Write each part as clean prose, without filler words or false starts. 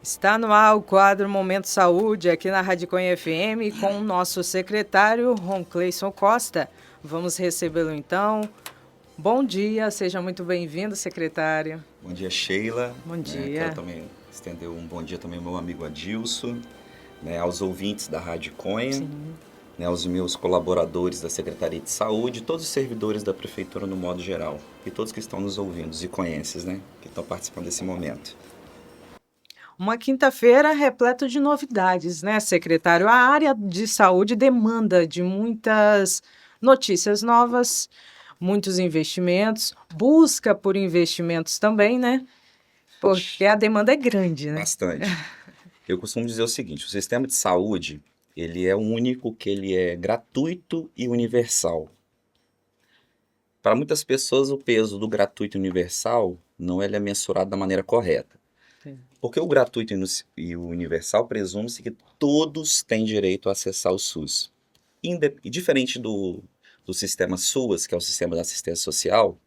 Está no ar o quadro Momento Saúde, aqui na Rádio Cunha FM, com o nosso secretário, Ron Cleison Costa. Vamos recebê-lo então. Bom dia, seja muito bem-vindo, secretário. Bom dia, Sheila. Bom dia. Quero também estender um bom dia também ao meu amigo Adilson, aos ouvintes da Rádio Conha, aos meus colaboradores da Secretaria de Saúde, todos os servidores da Prefeitura no modo geral, e todos que estão nos ouvindo, os iconhenses, que estão participando desse momento. Uma quinta-feira repleta de novidades, né, secretário? A área de saúde demanda de muitas notícias novas, muitos investimentos, busca por investimentos também, né? Porque a demanda é grande, né? Bastante. Eu costumo dizer o seguinte, o sistema de saúde, ele é o único que ele é gratuito e universal. Para muitas pessoas, o peso do gratuito e universal não ele é mensurado da maneira correta. Porque o gratuito e o universal presume-se que todos têm direito a acessar o SUS. E diferente do sistema SUAS, que é o sistema da assistência social,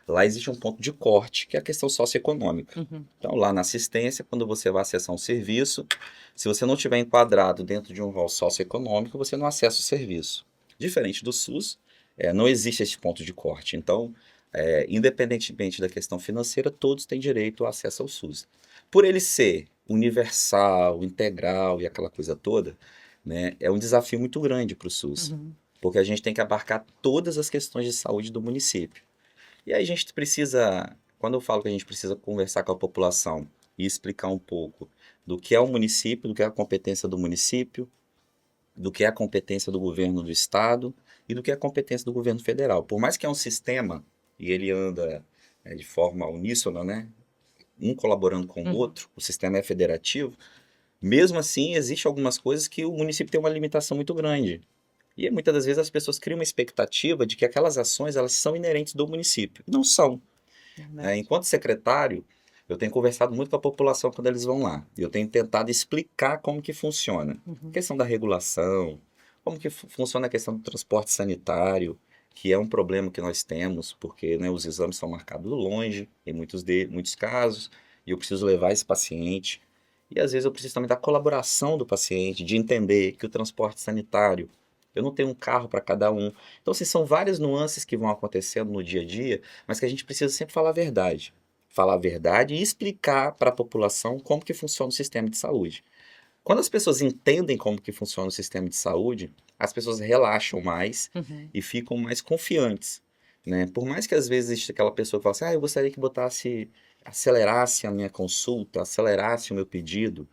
lá existe um ponto de corte, que é a questão socioeconômica. Então, lá na assistência, quando você vai acessar um serviço, se você não estiver enquadrado dentro de um rol socioeconômico, você não acessa o serviço. Diferente do SUS, não existe esse ponto de corte. Então, independentemente da questão financeira, todos têm direito ao acesso ao SUS. Por ele ser universal, integral e aquela coisa toda, é um desafio muito grande para o SUS, porque a gente tem que abarcar todas as questões de saúde do município. E aí a gente precisa, quando eu falo que a gente precisa conversar com a população e explicar um pouco do que é o município, do que é a competência do município, do que é a competência do governo do estado e do que é a competência do governo federal. Por mais que é um sistema e ele anda de forma uníssona, um colaborando com o outro, o sistema é federativo, mesmo assim existem algumas coisas que o município tem uma limitação muito grande. E muitas das vezes as pessoas criam uma expectativa de que aquelas ações elas são inerentes do município. Não são. Enquanto secretário, eu tenho conversado muito com a população quando eles vão lá. E eu tenho tentado explicar como que funciona. A questão da regulação, como que funciona a questão do transporte sanitário, que é um problema que nós temos, porque os exames são marcados longe, em muitos casos, e eu preciso levar esse paciente. E às vezes eu preciso também da colaboração do paciente, de entender que o transporte sanitário, eu não tenho um carro para cada um. Então, assim, são várias nuances que vão acontecendo no dia a dia, mas que a gente precisa sempre falar a verdade. Falar a verdade e explicar para a população como que funciona o sistema de saúde. Quando as pessoas entendem como que funciona o sistema de saúde, as pessoas relaxam mais e ficam mais confiantes. Por mais que às vezes exista aquela pessoa que fala assim, eu gostaria que acelerasse a minha consulta, acelerasse o meu pedido.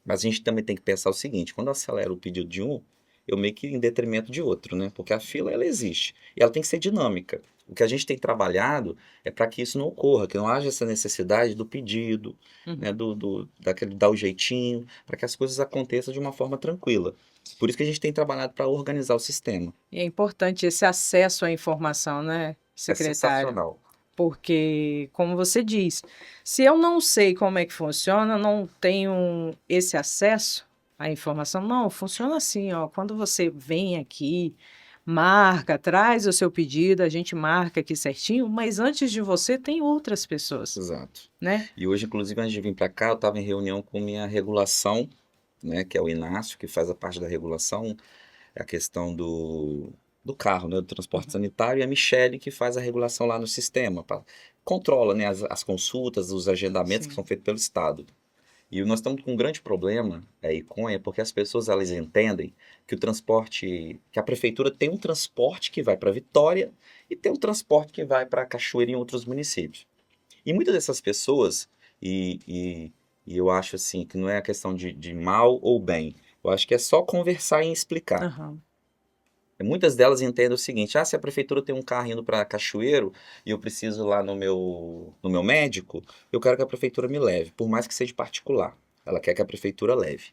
Mas a gente também tem que pensar o seguinte, quando eu acelero o pedido de um, eu meio que em detrimento de outro, Porque a fila, ela existe. E ela tem que ser dinâmica. O que a gente tem trabalhado é para que isso não ocorra, que não haja essa necessidade do pedido, daquele dar o jeitinho, para que as coisas aconteçam de uma forma tranquila. Por isso que a gente tem trabalhado para organizar o sistema. E é importante esse acesso à informação, né, secretário? É sensacional. Porque, como você diz, se eu não sei como é que funciona, não tenho esse acesso à informação, não, funciona assim, ó, quando você vem aqui, marca, traz o seu pedido, a gente marca aqui certinho, mas antes de você tem outras pessoas. Exato. Né? E hoje, inclusive, antes de vir para cá, eu estava em reunião com minha regulação, que é o Inácio, que faz a parte da regulação, a questão do carro, do transporte sanitário, e a Michele, que faz a regulação lá no sistema, controla as consultas, os agendamentos que são feitos pelo Estado. E nós estamos com um grande problema, Iconha, porque as pessoas elas entendem que que a prefeitura tem um transporte que vai para Vitória e tem um transporte que vai para Cachoeira em outros municípios. E muitas dessas pessoas, e eu acho assim, que não é a questão de mal ou bem, eu acho que é só conversar e explicar. Muitas delas entendem o seguinte, se a prefeitura tem um carro indo para Cachoeiro e eu preciso ir lá no meu médico, eu quero que a prefeitura me leve, por mais que seja particular. Ela quer que a prefeitura leve.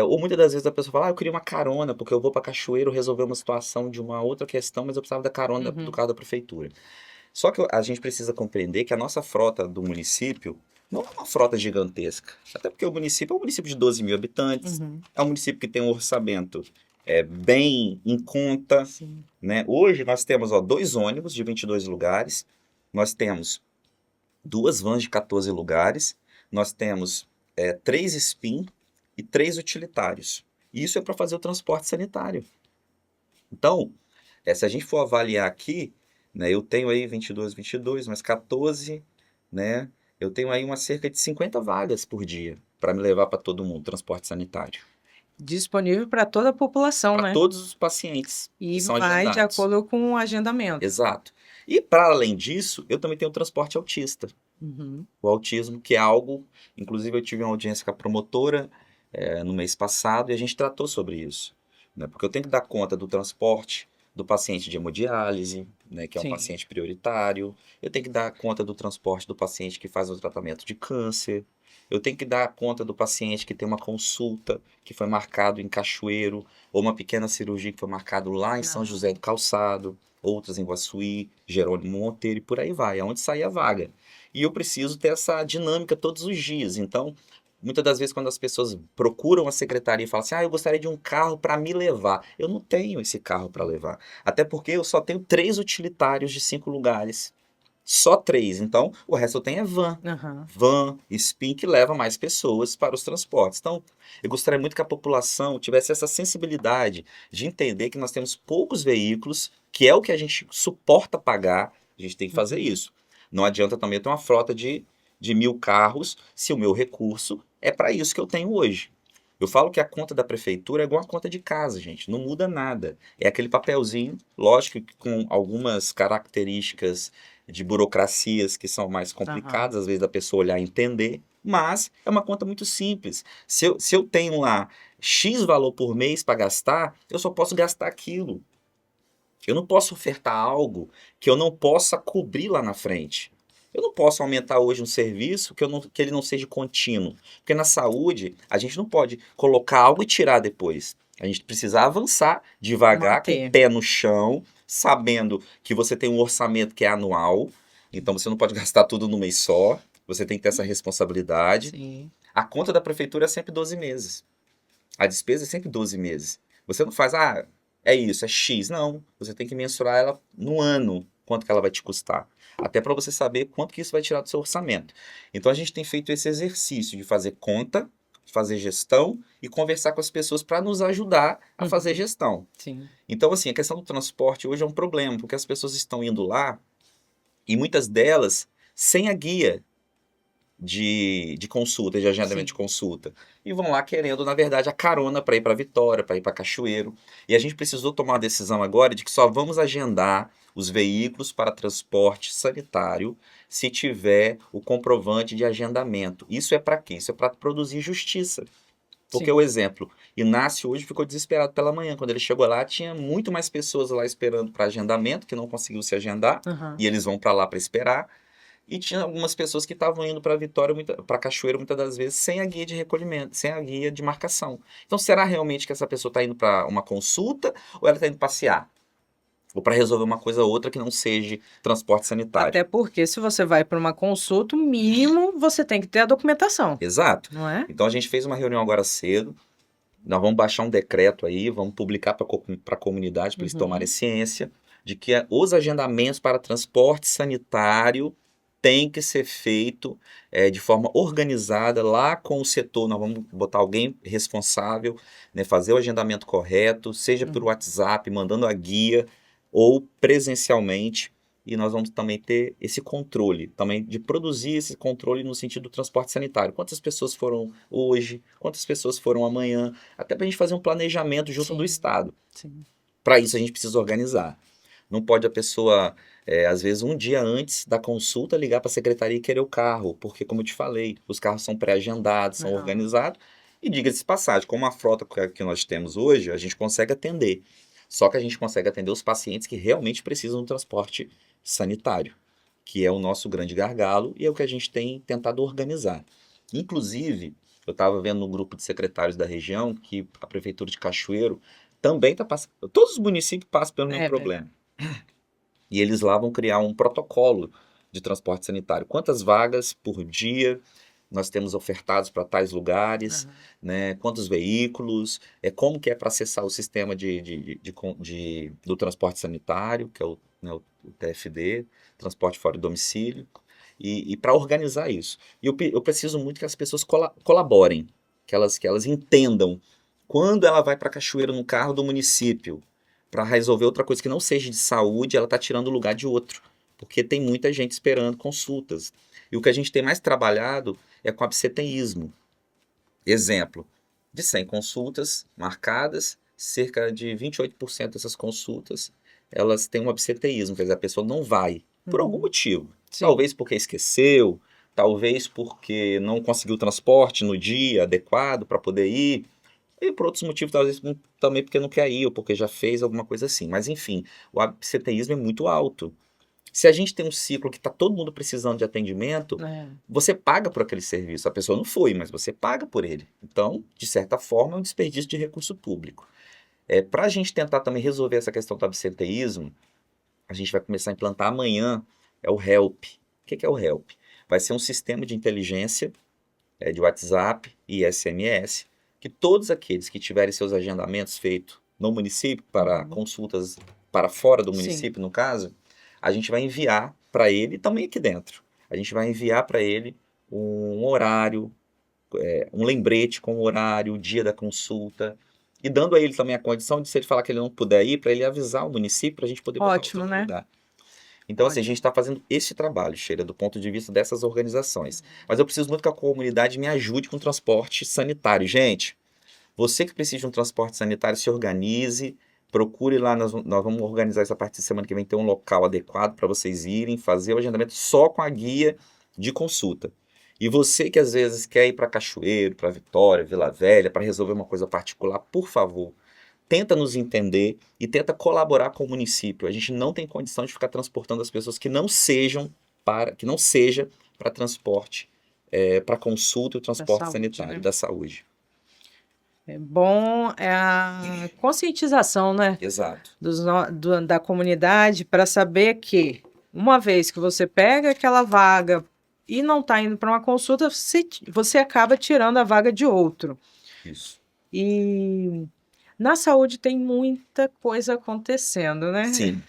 Ou muitas das vezes a pessoa fala, eu queria uma carona, porque eu vou para Cachoeiro resolver uma situação de uma outra questão, mas eu precisava da carona do carro da prefeitura. Só que a gente precisa compreender que a nossa frota do município não é uma frota gigantesca. Até porque o município é um município de 12 mil habitantes, é um município que tem um orçamento bem em conta. Hoje nós temos 2 ônibus de 22 lugares, nós temos 2 vans de 14 lugares, nós temos 3 SPIN e 3 utilitários. E isso é para fazer o transporte sanitário. Então, se a gente for avaliar aqui, né, eu tenho aí 22, mais 14, né? Eu tenho aí cerca de 50 vagas por dia para me levar para todo mundo, transporte sanitário. Disponível para toda a população, Para né? todos os pacientes E que são vai de agendados. acordo com o agendamento. Exato. E para além disso, eu também tenho o transporte autista. Uhum. O autismo, que é algo... Inclusive, eu tive uma audiência com a promotora no mês passado e a gente tratou sobre isso. Né? Porque eu tenho que dar conta do transporte do paciente de hemodiálise, né, que é um Sim. paciente prioritário. Eu tenho que dar conta do transporte do paciente que faz o tratamento de câncer. Eu tenho que dar conta do paciente que tem uma consulta que foi marcado em Cachoeiro, ou uma pequena cirurgia que foi marcado lá em São José do Calçado, outras em Guaçuí, Jerônimo Monteiro e por aí vai, aonde sair a vaga. E eu preciso ter essa dinâmica todos os dias. Então, muitas das vezes, quando as pessoas procuram a secretaria e falam assim, eu gostaria de um carro para me levar. Eu não tenho esse carro para levar. Até porque eu só tenho 3 utilitários de 5 lugares. Só 3. Então, o resto eu tenho é van. Uhum. Van, SPIN, que leva mais pessoas para os transportes. Então, eu gostaria muito que a população tivesse essa sensibilidade de entender que nós temos poucos veículos, que é o que a gente suporta pagar, a gente tem que fazer isso. Não adianta também eu ter uma frota de 1.000 carros, se o meu recurso é para isso que eu tenho hoje. Eu falo que a conta da prefeitura é igual a conta de casa, gente. Não muda nada. É aquele papelzinho, lógico que com algumas características de burocracias que são mais complicadas, às vezes da pessoa olhar e entender, mas é uma conta muito simples. Se eu tenho lá X valor por mês para gastar, eu só posso gastar aquilo. Eu não posso ofertar algo que eu não possa cobrir lá na frente. Eu não posso aumentar hoje um serviço que ele não seja contínuo. Porque na saúde, a gente não pode colocar algo e tirar depois. A gente precisa avançar devagar, com o pé no chão, sabendo que você tem um orçamento que é anual. Então você não pode gastar tudo no mês só. Você tem que ter essa responsabilidade. Sim. A conta da prefeitura é sempre 12 meses. A despesa é sempre 12 meses. Você não faz, é isso, é X. Não, você tem que mensurar ela no ano, quanto que ela vai te custar. Até para você saber quanto que isso vai tirar do seu orçamento. Então a gente tem feito esse exercício de fazer conta, fazer gestão e conversar com as pessoas para nos ajudar a fazer gestão. Sim. Então, assim, a questão do transporte hoje é um problema, porque as pessoas estão indo lá e muitas delas sem a guia de consulta, de agendamento de consulta. E vão lá querendo, na verdade, a carona para ir para Vitória, para ir para Cachoeiro. E a gente precisou tomar uma decisão agora de que só vamos agendar os veículos para transporte sanitário se tiver o comprovante de agendamento. Isso é para quê? Isso é para produzir justiça. Porque o exemplo, Inácio hoje ficou desesperado pela manhã. Quando ele chegou lá, tinha muito mais pessoas lá esperando para agendamento, que não conseguiu se agendar, e eles vão para lá para esperar. E tinha algumas pessoas que estavam indo para Vitória, para Cachoeiro, muitas das vezes, sem a guia de recolhimento, sem a guia de marcação. Então, será realmente que essa pessoa está indo para uma consulta ou ela está indo passear? Ou para resolver uma coisa ou outra que não seja transporte sanitário? Até porque se você vai para uma consulta, o mínimo você tem que ter a documentação. Exato. Não é? Então, a gente fez uma reunião agora cedo. Nós vamos baixar um decreto aí, vamos publicar para a comunidade, para eles tomarem ciência de que os agendamentos para transporte sanitário tem que ser feito de forma organizada lá com o setor. Nós vamos botar alguém responsável, né, fazer o agendamento correto, seja por WhatsApp, mandando a guia, ou presencialmente. E nós vamos também ter esse controle, também de produzir esse controle no sentido do transporte sanitário. Quantas pessoas foram hoje, quantas pessoas foram amanhã, até para a gente fazer um planejamento junto do Estado. Para isso a gente precisa organizar. Não pode a pessoa, às vezes, um dia antes da consulta, ligar para a secretaria e querer o carro, porque, como eu te falei, os carros são pré-agendados, são organizados. E diga-se de passagem, como a frota que nós temos hoje, a gente consegue atender. Só que a gente consegue atender os pacientes que realmente precisam do transporte sanitário, que é o nosso grande gargalo e é o que a gente tem tentado organizar. Inclusive, eu estava vendo no grupo de secretários da região que a Prefeitura de Cachoeiro também está passando. Todos os municípios passam pelo mesmo problema. E eles lá vão criar um protocolo de transporte sanitário. Quantas vagas por dia nós temos ofertados para tais lugares, né? Quantos veículos, como que é para acessar o sistema do transporte sanitário, que é o TFD, transporte fora do domicílio. e para organizar isso. E eu preciso muito que as pessoas colaborem, que elas entendam quando ela vai para Cachoeira no carro do município para resolver outra coisa que não seja de saúde, ela está tirando o lugar de outro, porque tem muita gente esperando consultas. E o que a gente tem mais trabalhado é com absenteísmo. Exemplo, de 100 consultas marcadas, cerca de 28% dessas consultas, elas têm um absenteísmo, quer dizer, a pessoa não vai, por algum motivo. Sim. Talvez porque esqueceu, talvez porque não conseguiu transporte no dia adequado para poder ir, e por outros motivos, talvez também porque não quer ir, ou porque já fez alguma coisa assim. Mas enfim, o absenteísmo é muito alto. Se a gente tem um ciclo que está todo mundo precisando de atendimento, você paga por aquele serviço. A pessoa não foi, mas você paga por ele. Então, de certa forma, é um desperdício de recurso público. Para a gente tentar também resolver essa questão do absenteísmo, a gente vai começar a implantar amanhã, é o HELP. O que é o HELP? Vai ser um sistema de inteligência de WhatsApp e SMS, que todos aqueles que tiverem seus agendamentos feitos no município, para consultas para fora do município, no caso, a gente vai enviar para ele, também aqui dentro, a gente vai enviar para ele um horário, um lembrete com o horário, o dia da consulta, e dando a ele também a condição de, se ele falar que ele não puder ir, para ele avisar o município, para a gente poder botar Ótimo, outro né? lugar. Então, assim, a gente está fazendo esse trabalho, Sheila, do ponto de vista dessas organizações. Mas eu preciso muito que a comunidade me ajude com o transporte sanitário. Gente, você que precisa de um transporte sanitário, se organize, procure lá, nós vamos organizar essa parte de semana que vem, ter um local adequado para vocês irem, fazer o agendamento só com a guia de consulta. E você que às vezes quer ir para Cachoeiro, para Vitória, Vila Velha, para resolver uma coisa particular, por favor, tenta nos entender e tenta colaborar com o município. A gente não tem condição de ficar transportando as pessoas que não seja para transporte, para consulta e transporte saúde, sanitário, né? da saúde. É bom a conscientização, né? Exato. Da comunidade para saber que, uma vez que você pega aquela vaga e não está indo para uma consulta, você acaba tirando a vaga de outro. Isso. E na saúde tem muita coisa acontecendo, né? Sim.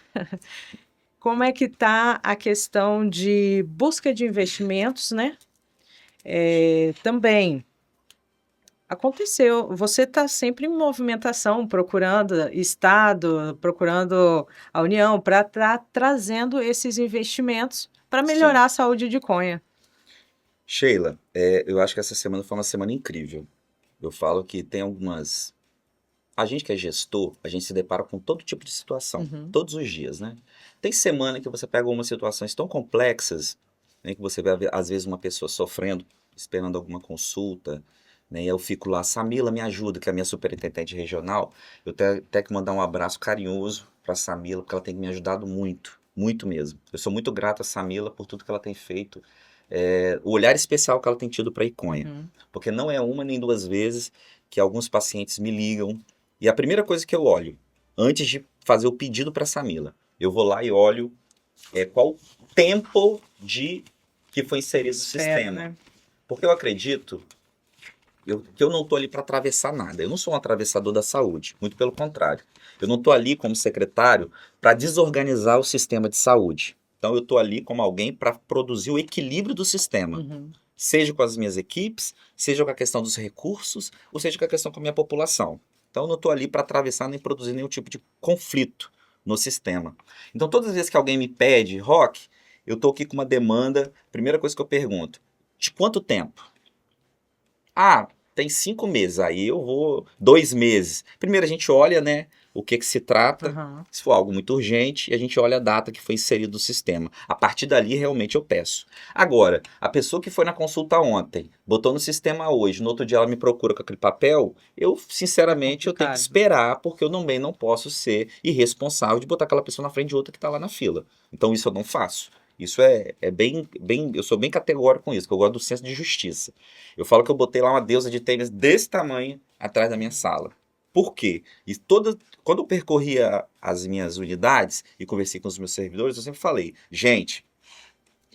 Como é que está a questão de busca de investimentos, né? Também aconteceu. Você está sempre em movimentação, procurando Estado, procurando a União para estar trazendo esses investimentos para melhorar a saúde de Conha. Sheila, eu acho que essa semana foi uma semana incrível. Eu falo que tem algumas... A gente que é gestor, a gente se depara com todo tipo de situação, todos os dias, né? Tem semana que você pega algumas situações tão complexas, né, que você vê, às vezes, uma pessoa sofrendo, esperando alguma consulta, né, e eu fico lá, Samila, me ajuda, que é a minha superintendente regional. Eu tenho que mandar um abraço carinhoso para a Samila, porque ela tem me ajudado muito, muito mesmo. Eu sou muito grato a Samila por tudo que ela tem feito, o olhar especial que ela tem tido para a Iconha, porque não é uma nem duas vezes que alguns pacientes me ligam, e a primeira coisa que eu olho, antes de fazer o pedido para a Samila, eu vou lá e olho qual o tempo que foi inserido no sistema. Né? Porque eu acredito que eu não estou ali para atravessar nada. Eu não sou um atravessador da saúde, muito pelo contrário. Eu não estou ali como secretário para desorganizar o sistema de saúde. Então eu estou ali como alguém para produzir o equilíbrio do sistema. Seja com as minhas equipes, seja com a questão dos recursos, ou seja com a questão com a minha população. Então eu não estou ali para atravessar nem produzir nenhum tipo de conflito no sistema. Então todas as vezes que alguém me pede, Roque, eu estou aqui com uma demanda, primeira coisa que eu pergunto, de quanto tempo? Ah, tem 5 meses, aí eu vou 2 meses. Primeiro a gente olha, né, o que se trata, se for algo muito urgente, a gente olha a data que foi inserido no sistema. A partir dali, realmente, eu peço. Agora, a pessoa que foi na consulta ontem, botou no sistema hoje, no outro dia ela me procura com aquele papel, eu, sinceramente, eu tenho que esperar, porque eu também não posso ser irresponsável de botar aquela pessoa na frente de outra que está lá na fila. Então, isso eu não faço. Isso é bem, eu sou bem categórico com isso, que eu gosto do senso de justiça. Eu falo que eu botei lá uma deusa de tênis desse tamanho atrás da minha sala. Por quê? E quando eu percorria as minhas unidades e conversei com os meus servidores, eu sempre falei, gente,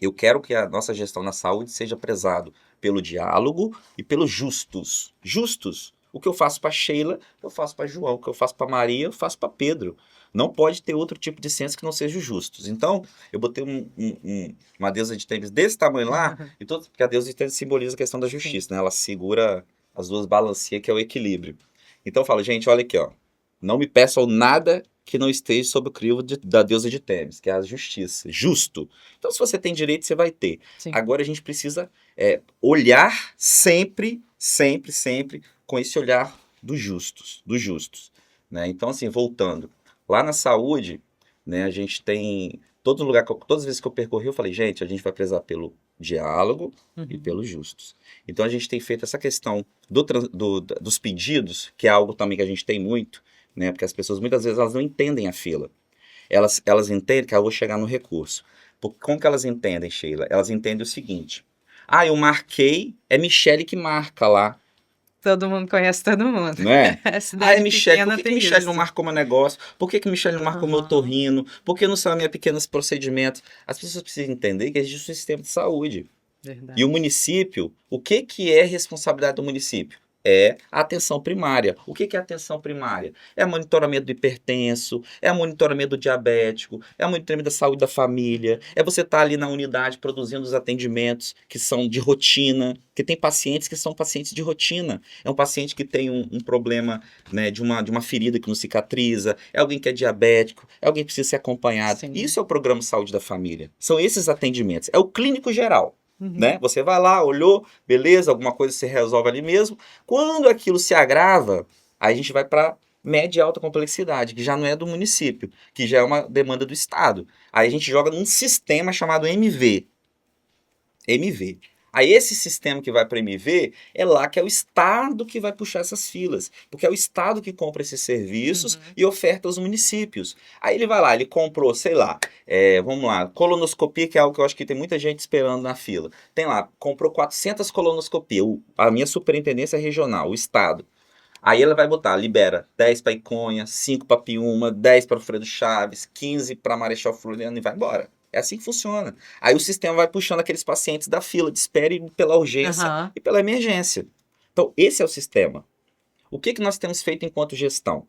eu quero que a nossa gestão na saúde seja prezado pelo diálogo e pelos justos. Justos. O que eu faço para Sheila, eu faço para João. O que eu faço para Maria, eu faço para Pedro. Não pode ter outro tipo de censo que não seja justos. Então, eu botei uma deusa de Tênis desse tamanho lá, porque a deusa de Tênis simboliza a questão da justiça, né? Ela segura as duas balancias, que é o equilíbrio. Então eu falo, gente, olha aqui, ó. Não me peçam nada que não esteja sob o crivo da deusa de Tênis, que é a justiça. Justo. Então, se você tem direito, você vai ter. Sim. Agora a gente precisa olhar sempre, sempre, sempre com esse olhar dos justos, né? Então, assim, voltando. Lá na saúde, né, a gente tem... todas as vezes que eu percorri, eu falei, gente, a gente vai prezar pelo diálogo e pelos justos. Então, a gente tem feito essa questão dos pedidos, que é algo também que a gente tem muito, né? Porque as pessoas, muitas vezes, elas não entendem a fila. Elas entendem que eu vou chegar no recurso. Como que elas entendem, Sheila? Elas entendem o seguinte. Eu marquei, é Michele que marca lá. Todo mundo conhece todo mundo. Não é? Cidade Michele, pequena por que tem Michele isso. não marcou meu negócio? Por que Michele não marcou meu otorrino? Por que não são meus pequenos procedimentos? As pessoas precisam entender que existe um sistema de saúde. Verdade. E o município, o que é responsabilidade do município? É a atenção primária. O que é a atenção primária? É o monitoramento do hipertenso, é o monitoramento do diabético, é o monitoramento da saúde da família, é você estar ali na unidade produzindo os atendimentos que são de rotina, que tem pacientes que são pacientes de rotina. É um paciente que tem um problema, né, de uma ferida que não cicatriza, é alguém que é diabético, é alguém que precisa ser acompanhado. Sim. Isso é o programa Saúde da Família. São esses atendimentos. É o clínico geral. Né? Você vai lá, olhou, beleza, alguma coisa se resolve ali mesmo. Quando aquilo se agrava, aí a gente vai para média e alta complexidade, que já não é do município, que já é uma demanda do Estado. Aí a gente joga num sistema chamado MV. Aí esse sistema que vai para MV é lá que é o Estado que vai puxar essas filas, porque é o Estado que compra esses serviços e oferta aos municípios. Aí ele vai lá, ele comprou, sei lá, vamos lá, colonoscopia, que é algo que eu acho que tem muita gente esperando na fila. Tem lá, comprou 400 colonoscopias, a minha superintendência regional, o Estado. Aí ela vai botar, libera 10 para Iconha, 5 para Piúma, 10 para Alfredo Chaves, 15 para Marechal Floriano e vai embora. É assim que funciona. Aí o sistema vai puxando aqueles pacientes da fila de espera pela urgência e pela emergência. Então, esse é o sistema. O que nós temos feito enquanto gestão?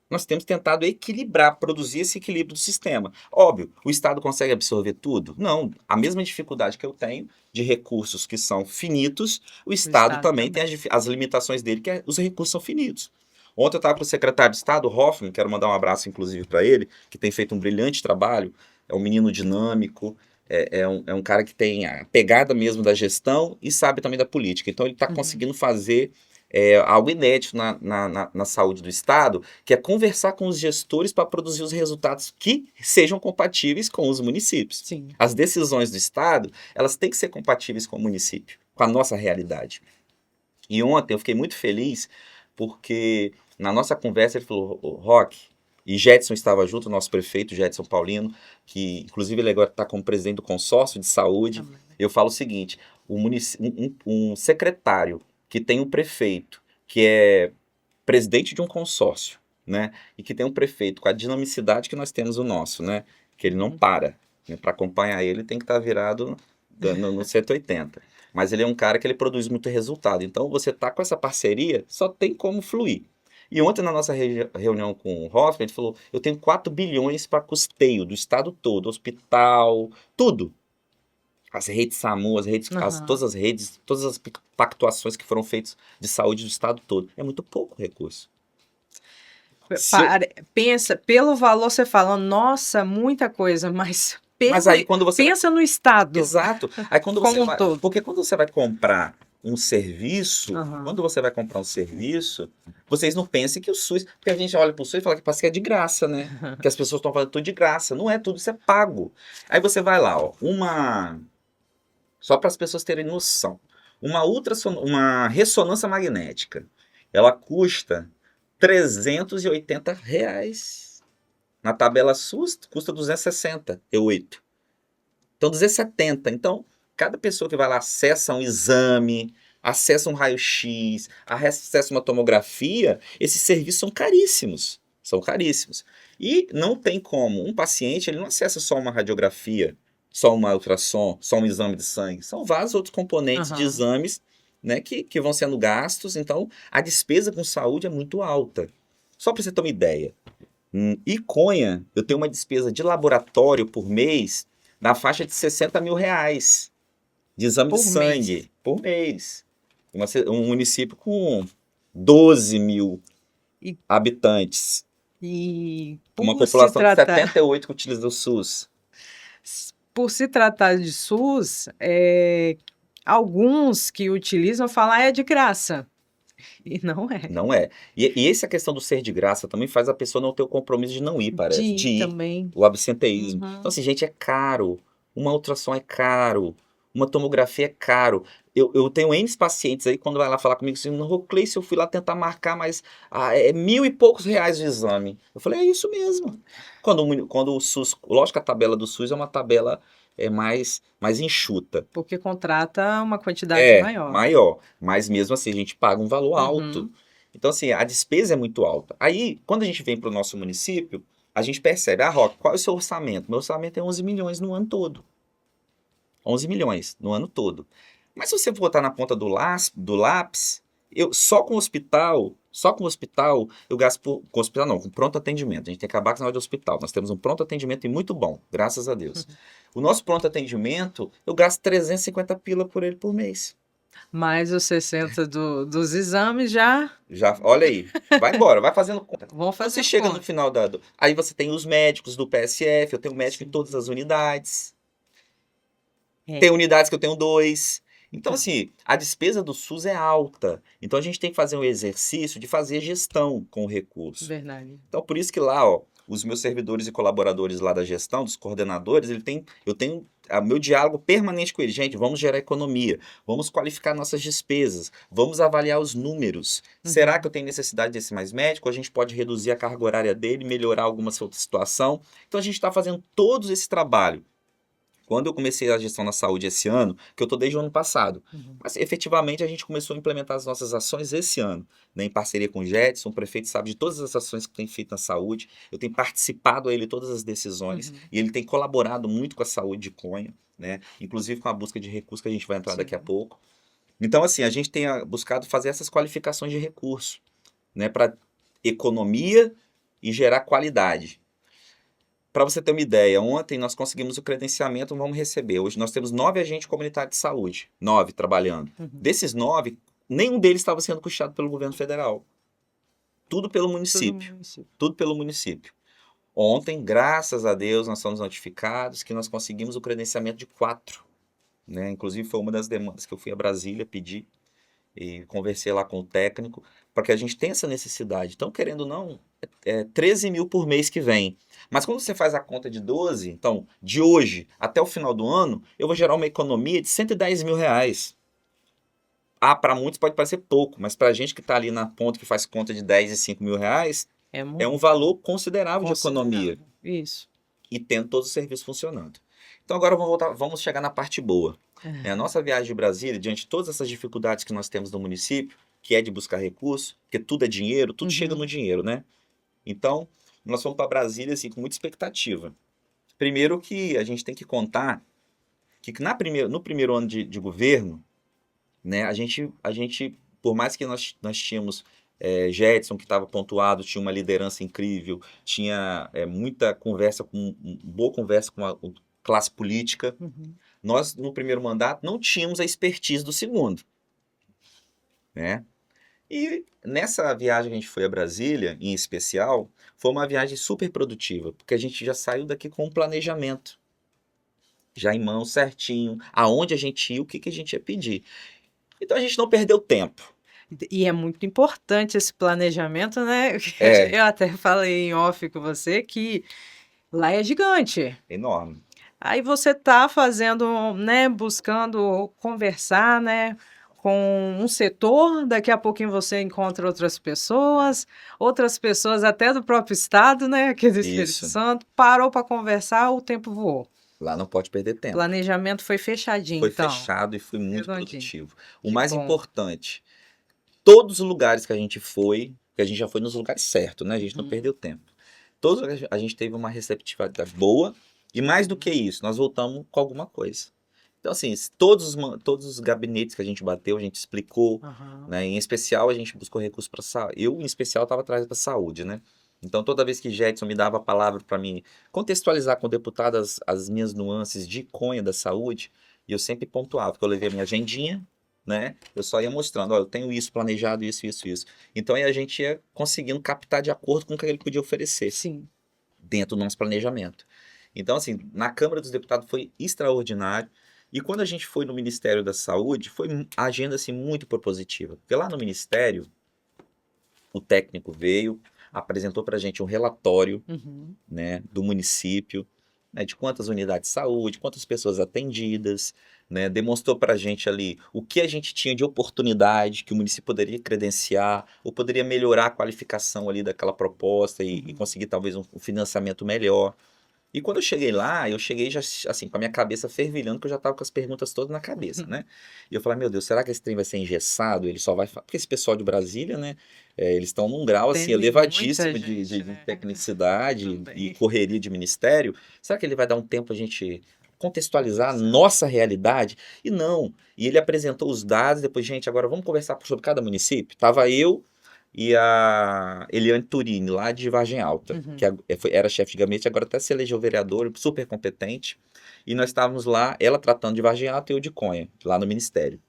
Nós temos tentado equilibrar, produzir esse equilíbrio do sistema. Óbvio, o Estado consegue absorver tudo? Não. A mesma dificuldade que eu tenho de recursos que são finitos, o Estado também tem as limitações dele, que os recursos são finitos. Ontem eu estava com o secretário de Estado, Hoffman, quero mandar um abraço inclusive para ele, que tem feito um brilhante trabalho, é um menino dinâmico, é um cara que tem a pegada mesmo da gestão e sabe também da política. Então ele está conseguindo fazer algo inédito na saúde do Estado, que é conversar com os gestores para produzir os resultados que sejam compatíveis com os municípios. Sim. As decisões do Estado, elas têm que ser compatíveis com o município, com a nossa realidade. E ontem eu fiquei muito feliz porque na nossa conversa ele falou, Roque, e Jetson estava junto, o nosso prefeito, Jetson Paulino, que inclusive ele agora está como presidente do consórcio de saúde. Eu falo o seguinte, um secretário que tem um prefeito que é presidente de um consórcio, né, e que tem um prefeito com a dinamicidade que nós temos o nosso, né, que ele não para, né, para acompanhar ele tem que estar virado no 180. Mas ele é um cara que ele produz muito resultado. Então, você tá com essa parceria, só tem como fluir. E ontem, na nossa reunião com o Hoffman, ele falou, eu tenho 4 bilhões para custeio do estado todo, hospital, tudo. As redes SAMU, todas as redes, todas as pactuações que foram feitas de saúde do estado todo. É muito pouco recurso. Pensa, pelo valor você fala, nossa, muita coisa, mas aí quando você pensa no estado. Exato. Aí quando você como vai, todo. porque quando você vai comprar um serviço, vocês não pensem que o SUS, porque a gente olha para o SUS e fala que parece que é de graça, né? Que as pessoas estão fazendo tudo de graça. Não é tudo, isso é pago. Aí você vai lá, ó, só para as pessoas terem noção, uma ressonância magnética, ela custa R$380. Na tabela SUS custa 268. Então, 270. Então, cada pessoa que vai lá acessa um exame, acessa um raio-x, acessa uma tomografia, esses serviços são caríssimos. São caríssimos. E não tem como. Um paciente, ele não acessa só uma radiografia, só uma ultrassom, só um exame de sangue. São vários outros componentes de exames, né, que vão sendo gastos. Então, a despesa com saúde é muito alta. Só para você ter uma ideia. E Conha, eu tenho uma despesa de laboratório por mês na faixa de 60 mil reais de exame de Por mês. sangue por mês. Um município com 12 mil E, habitantes. e Uma por se população de tratar, 78 que utiliza o SUS. por se tratar de SUS, alguns que utilizam falam é de graça. E não é. Não é. E essa questão do ser de graça também faz a pessoa não ter o compromisso de não ir, De parece. De ir ir. também. O absenteísmo. Então, Uhum. assim, gente, é caro. Uma ultrassom é caro. Uma tomografia é caro. Eu tenho N pacientes aí, quando vai lá falar comigo assim, não, Cleice, eu fui lá tentar marcar, mas é mil e poucos reais o exame. Eu falei, é isso mesmo. Quando o SUS, lógico que a tabela do SUS é uma tabela mais enxuta. Porque contrata uma quantidade É, maior. maior. Mas mesmo assim, a gente paga um valor alto. Uhum. Então, assim, a despesa é muito alta. Aí, quando a gente vem para o nosso município, a gente percebe, Roque, qual é o seu orçamento? Meu orçamento é 11 milhões no ano todo. 11 milhões no ano todo. Mas se você botar na ponta do lápis, eu só com o hospital, eu gasto com hospital não, com pronto atendimento. A gente tem que acabar com esse negócio de hospital. Nós temos um pronto atendimento e muito bom, graças a Deus. O nosso pronto atendimento, eu gasto 350 pila por ele por mês. Mais os 60 dos exames já Já, olha aí, vai embora, vai fazendo conta. vão Quando você fazendo chega no conta. final aí você tem os médicos do PSF, eu tenho médico em todas as unidades. É, Tem unidades que eu tenho dois. Então, assim, a despesa do SUS é alta. Então, a gente tem que fazer um exercício de fazer gestão com o recurso. verdade. Então, por isso que lá, ó, os meus servidores e colaboradores lá da gestão, dos coordenadores, eu tenho meu diálogo permanente com eles. Gente, vamos gerar economia, vamos qualificar nossas despesas, vamos avaliar os números. Será que eu tenho necessidade desse mais médico? A gente pode reduzir a carga horária dele, melhorar alguma outra situação. Então, a gente está fazendo todo esse trabalho. Quando eu comecei a gestão na saúde esse ano, que eu estou desde o ano passado, Uhum. mas efetivamente a gente começou a implementar as nossas ações esse ano, né, em parceria com o Jetson, o prefeito sabe de todas as ações que tem feito na saúde, eu tenho participado a ele todas as decisões, Uhum. e ele tem colaborado muito com a saúde de Conha, né, inclusive com a busca de recursos que a gente vai entrar daqui a Sim. pouco. Então, assim, a gente tem buscado fazer essas qualificações de recurso, né, para economia e gerar qualidade. Para você ter uma ideia, ontem nós conseguimos o credenciamento, vamos receber. Hoje nós temos 9 agentes comunitários de saúde, 9 trabalhando. Uhum. Desses 9, nenhum deles estava sendo custeado pelo governo federal. Tudo pelo Todo município. município. Tudo pelo município. Ontem, graças a Deus, nós fomos notificados que nós conseguimos o credenciamento de 4. Né? Inclusive, foi uma das demandas que eu fui a Brasília pedir e conversei lá com o técnico, porque a gente tem essa necessidade. Então, querendo ou não, 13 mil por mês que vem. Mas quando você faz a conta de 12, então, de hoje até o final do ano, eu vou gerar uma economia de 110 mil reais. Ah, para muitos pode parecer pouco, mas para a gente que está ali na ponta que faz conta de 10 e 5 mil reais, É é muito um valor considerável de economia. considerável. Isso. E tendo todos os serviços funcionando. Então agora vamos chegar na parte boa. A nossa viagem de Brasília, diante de todas essas dificuldades que nós temos no município, que é de buscar recursos, porque tudo é dinheiro, tudo chega no dinheiro, né? Então, nós fomos para Brasília assim, com muita expectativa. Primeiro que a gente tem que contar que no primeiro ano de governo, né, a gente, por mais que nós tínhamos Jetson, que estava pontuado, tinha uma liderança incrível, tinha muita conversa, boa conversa com a classe política, Uhum. nós, no primeiro mandato, não tínhamos a expertise do segundo, né? E nessa viagem que a gente foi a Brasília, em especial, foi uma viagem super produtiva, porque a gente já saiu daqui com um planejamento, já em mão certinho, aonde a gente ia, o que que a gente ia pedir. Então a gente não perdeu tempo. E é muito importante esse planejamento, né? É Eu até falei em off com você que lá é gigante. enorme. Aí você tá fazendo, né, buscando conversar, né, com um setor, daqui a pouquinho você encontra outras pessoas até do próprio estado, né, aqui do Espírito Isso. Santo, parou para conversar, o tempo voou. Lá não pode perder O tempo. planejamento foi fechadinho, Foi então. fechado e foi muito Redondinho. produtivo. O Que mais bom. importante, todos os lugares que a gente foi, porque a gente já foi nos lugares certos, né? A gente não Uhum. perdeu tempo. Todos a gente teve uma receptividade boa e mais do que isso, nós voltamos com alguma coisa. Então, assim, todos os gabinetes que a gente bateu, a gente explicou, Aham. né? Em especial, a gente buscou recursos para saúde. Eu, em especial, estava atrás da saúde, né? Então, toda vez que Jetson me dava a palavra para mim contextualizar com o deputado as minhas nuances de conha da saúde, e eu sempre pontuava, porque eu levei a minha agendinha, né? Eu só ia mostrando, ó, eu tenho isso planejado, isso. Então, aí a gente ia conseguindo captar de acordo com o que ele podia oferecer Sim. dentro do nosso planejamento. Então, assim, na Câmara dos Deputados foi extraordinário. E quando a gente foi no Ministério da Saúde, foi a agenda assim, muito propositiva. Porque lá no Ministério, o técnico veio, apresentou para a gente um relatório, Uhum. né, do município, né, de quantas unidades de saúde, quantas pessoas atendidas, né, demonstrou para a gente ali o que a gente tinha de oportunidade, que o município poderia credenciar, ou poderia melhorar a qualificação ali daquela proposta e conseguir talvez um financiamento melhor. E quando eu cheguei lá, eu cheguei já assim, com a minha cabeça fervilhando, que eu já tava com as perguntas todas na cabeça, né? E eu falei, meu Deus, será que esse trem vai ser engessado? Ele só vai. Porque esse pessoal de Brasília, né? Eles estão num grau assim, Tem muita elevadíssimo gente, de né? tecnicidade e Também. correria de ministério. Será que ele vai dar um tempo a gente contextualizar a Conversar. nossa realidade? E não. E ele apresentou os dados, depois, gente, agora vamos conversar sobre cada município. Tava eu e a Eliane Turini, lá de Vargem Alta, que era chefe de gabinete, agora até se elegeu vereador, super competente. E nós estávamos lá, ela tratando de Vargem Alta e eu de Conha, lá no Ministério.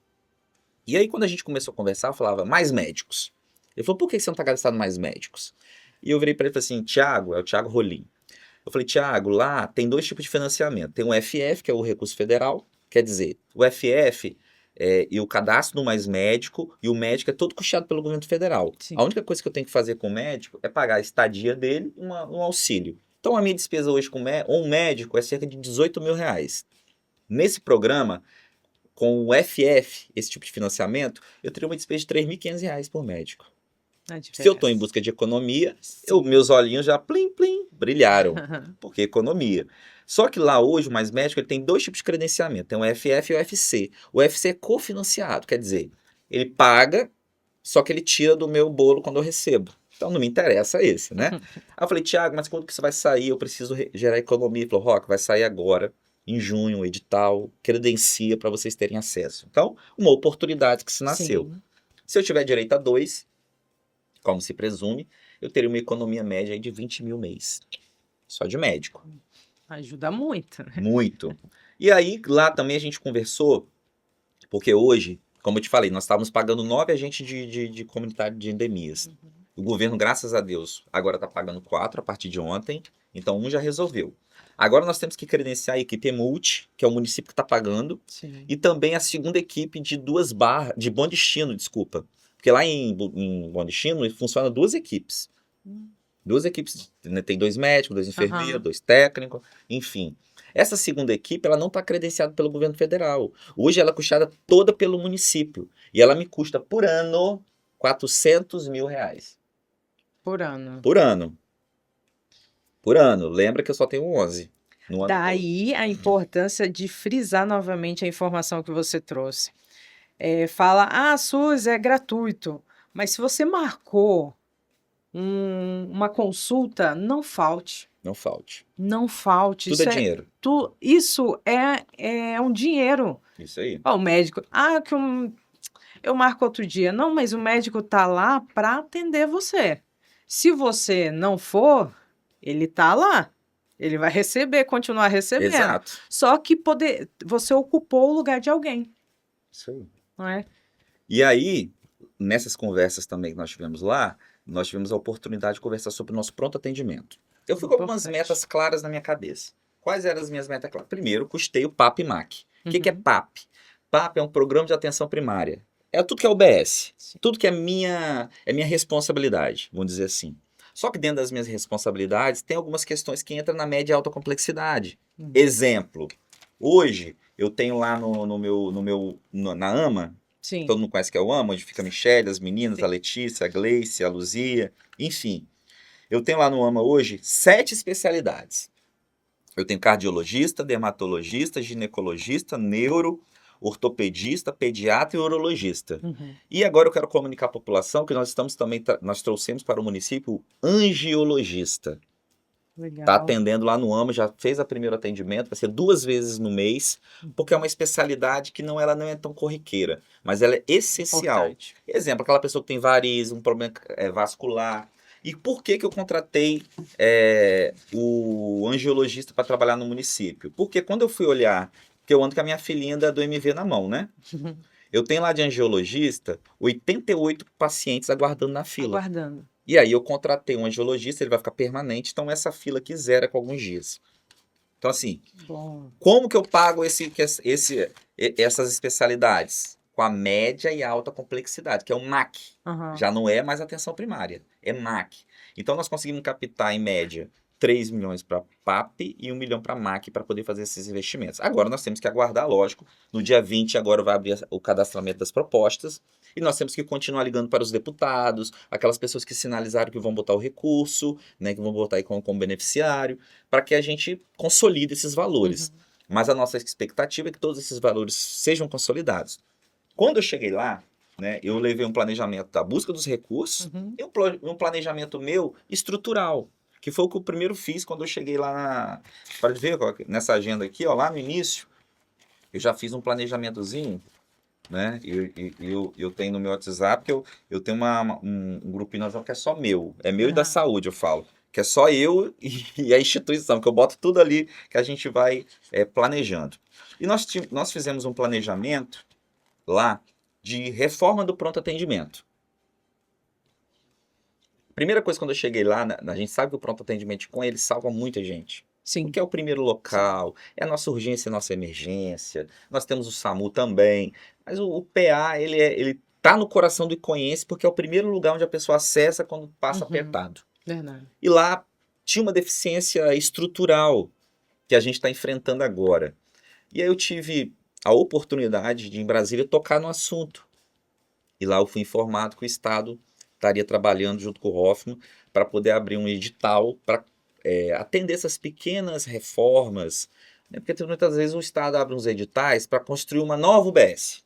E aí, quando a gente começou a conversar, eu falava, mais médicos. Ele falou, por que você não está gastando mais médicos? E eu virei para ele e falei assim, Tiago, é o Tiago Rolim. Eu falei, Tiago, lá tem dois tipos de financiamento. Tem o FF, que é o recurso federal, quer dizer, o FF e o cadastro do Mais Médico, e o médico é todo custeado pelo governo federal. Sim. A única coisa que eu tenho que fazer com o médico é pagar a estadia dele e um auxílio. Então, a minha despesa hoje com um médico é cerca de 18 mil reais. Nesse programa, com o FF, esse tipo de financiamento, eu teria uma despesa de 3.500 reais por médico. Se eu estou em busca de economia, meus olhinhos já plim, plim, brilharam, porque é economia. Só que lá hoje, o Mais Médico, ele tem dois tipos de credenciamento, tem o FF e o UFC. O UFC é cofinanciado, quer dizer, ele paga, só que ele tira do meu bolo quando eu recebo. Então não me interessa esse, né? Aí eu falei, Tiago, mas quando que isso vai sair? Eu preciso gerar economia. Ele falou, Roque, vai sair agora, em junho, o edital, credencia para vocês terem acesso. Então, uma oportunidade que se nasceu. Sim. Se eu tiver direito a dois, como se presume, eu teria uma economia média aí de 20 mil mês. Só de médico. Ajuda muito. Muito. E aí, lá também a gente conversou, porque hoje, como eu te falei, nós estávamos pagando 9 agentes de comunidade de endemias. O governo, graças a Deus, agora está pagando 4 a partir de ontem, então um já resolveu. Agora nós temos que credenciar a equipe Multi, que é o município que está pagando, Sim. e também a segunda equipe de de Bom Destino, desculpa. Porque lá em Bom Destino funciona duas equipes. Duas equipes, né? Tem 2 médicos, 2 enfermeiros, 2 técnicos, enfim. Essa segunda equipe, ela não está credenciada pelo governo federal. Hoje ela é custada toda pelo município. E ela me custa por ano 400 mil reais. Por ano. Por ano. Por ano. Lembra que eu só tenho 11. No ano Daí a importância de frisar novamente a informação que você trouxe. Fala, SUS é gratuito, mas se você marcou uma consulta, não falte. Não falte. Não falte. Tudo é dinheiro. Isso é um dinheiro. Isso aí. Ó, o médico, eu marco outro dia. Não, mas o médico tá lá para atender você. Se você não for, ele tá lá. Ele vai continuar recebendo. Exato. Só que você ocupou o lugar de alguém. Isso aí. Não é? E aí, nessas conversas também que nós tivemos lá, nós tivemos a oportunidade de conversar sobre o nosso pronto atendimento. Eu fui com algumas metas claras na minha cabeça. Quais eram as minhas metas claras? Primeiro, custei o PAP e MAC. O que é PAP? PAP é um programa de atenção primária. É tudo que é UBS. Sim. Tudo que é minha responsabilidade, vamos dizer assim. Só que dentro das minhas responsabilidades, tem algumas questões que entram na média e alta complexidade. Exemplo, hoje eu tenho lá na AMA, Sim. Todo mundo conhece que é o AMA, onde fica a Michelle, as meninas, Sim. A Letícia, a Gleice, a Luzia, enfim. Eu tenho lá no AMA hoje 7 especialidades. Eu tenho cardiologista, dermatologista, ginecologista, neuro, ortopedista, pediatra e urologista. E agora eu quero comunicar à população que nós nós trouxemos para o município angiologista. Está atendendo lá no AMA, já fez o primeiro atendimento, vai ser 2 vezes no mês, porque é uma especialidade que ela não é tão corriqueira, mas ela é essencial. Importante. Exemplo, aquela pessoa que tem varizes, um problema vascular, E por que que eu contratei o angiologista para trabalhar no município? Porque quando eu fui olhar, porque eu ando com a minha filhinha da do MV na mão, né? Eu tenho lá de angiologista 88 pacientes aguardando na fila. Aguardando. E aí eu contratei um angiologista, ele vai ficar permanente, então essa fila aqui zera com alguns dias. Então assim, Bom. como que eu pago essas especialidades? Com a média e alta complexidade, que é o MAC. Aham. Já não é mais atenção primária, é MAC. Então nós conseguimos captar, em média, 3 milhões para PAP e 1 milhão para MAC para poder fazer esses investimentos. Agora nós temos que aguardar, lógico. No dia 20 agora vai abrir o cadastramento das propostas e nós temos que continuar ligando para os deputados, aquelas pessoas que sinalizaram que vão botar o recurso, né, que vão botar aí como beneficiário, para que a gente consolide esses valores. Uhum. Mas a nossa expectativa é que todos esses valores sejam consolidados. Quando eu cheguei lá, né, eu levei um planejamento da busca dos recursos Uhum. e um planejamento meu estrutural, que foi o que eu primeiro fiz quando eu cheguei lá para ver nessa agenda aqui, ó, lá no início, eu já fiz um planejamentozinho, né? Eu tenho no meu WhatsApp, que eu tenho um grupinho que é só meu, é meu e da Ah. saúde, eu falo. Que é só eu e a instituição, que eu boto tudo ali que a gente vai planejando. E nós fizemos um planejamento lá de reforma do pronto atendimento. Primeira coisa, quando eu cheguei lá, a gente sabe que o pronto atendimento com ele salva muita gente. Sim. Porque é o primeiro local, é a nossa urgência, a nossa emergência. Nós temos o SAMU também. Mas o PA, ele tá no coração do icoense porque é o primeiro lugar onde a pessoa acessa quando passa Uhum. apertado. Verdade. E lá tinha uma deficiência estrutural que a gente está enfrentando agora. E aí eu tive a oportunidade de, em Brasília, tocar no assunto. E lá eu fui informado que o Estado estaria trabalhando junto com o Hoffman para poder abrir um edital para atender essas pequenas reformas, né? Porque muitas vezes o Estado abre uns editais para construir uma nova UBS.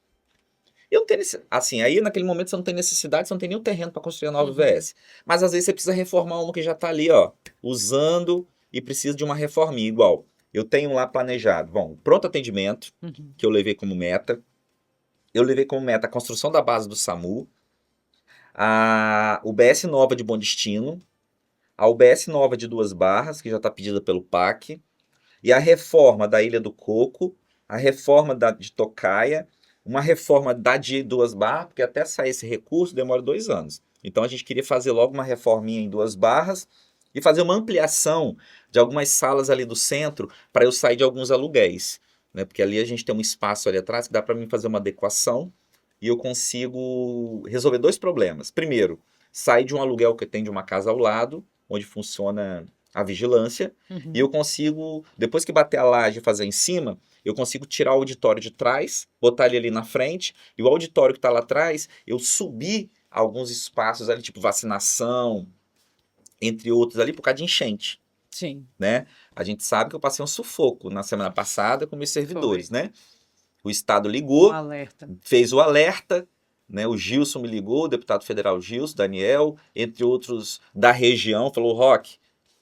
Eu não tenho assim, aí naquele momento você não tem necessidade, você não tem nenhum terreno para construir a nova UBS. Mas às vezes você precisa reformar uma que já está ali, ó, usando e precisa de uma reforminha igual. Eu tenho lá planejado, bom, pronto atendimento, que eu levei como meta. Eu levei como meta a construção da base do SAMU, a UBS nova de Bom Destino, a UBS nova de Duas Barras, que já está pedida pelo PAC, e a reforma da Ilha do Coco, a reforma de Tocaia, uma reforma da de Duas Barras, porque até sair esse recurso demora 2 anos. Então a gente queria fazer logo uma reforminha em Duas Barras e fazer uma ampliação de algumas salas ali do centro para eu sair de alguns aluguéis, né? Porque ali a gente tem um espaço ali atrás que dá para mim fazer uma adequação e eu consigo resolver 2 problemas. Primeiro, sair de um aluguel que tem de uma casa ao lado, onde funciona a vigilância, e eu consigo, depois que bater a laje e fazer em cima, eu consigo tirar o auditório de trás, botar ele ali na frente, e o auditório que está lá atrás, eu subir alguns espaços ali, tipo vacinação, entre outros ali, por causa de enchente. Sim. Né? A gente sabe que eu passei um sufoco na semana passada com meus servidores, né? O Estado ligou, alerta. fez o alerta, né? O Gilson me ligou, o deputado federal Gilson, Daniel, entre outros da região, falou, Roque,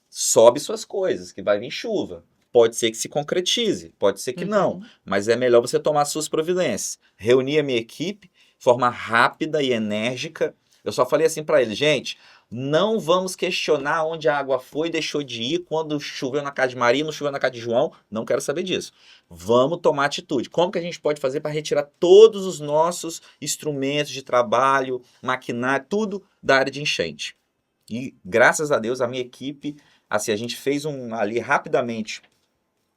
sobe suas coisas, que vai vir chuva. Pode ser que se concretize, pode ser que não, mas é melhor você tomar suas providências. Reuni a minha equipe, de forma rápida e enérgica. Eu só falei assim para eles, gente, não vamos questionar onde a água foi e deixou de ir, quando choveu na casa de Maria, não choveu na casa de João, não quero saber disso. Vamos tomar atitude. Como que a gente pode fazer para retirar todos os nossos instrumentos de trabalho, maquinário, tudo da área de enchente? E graças a Deus a minha equipe, assim, a gente fez ali rapidamente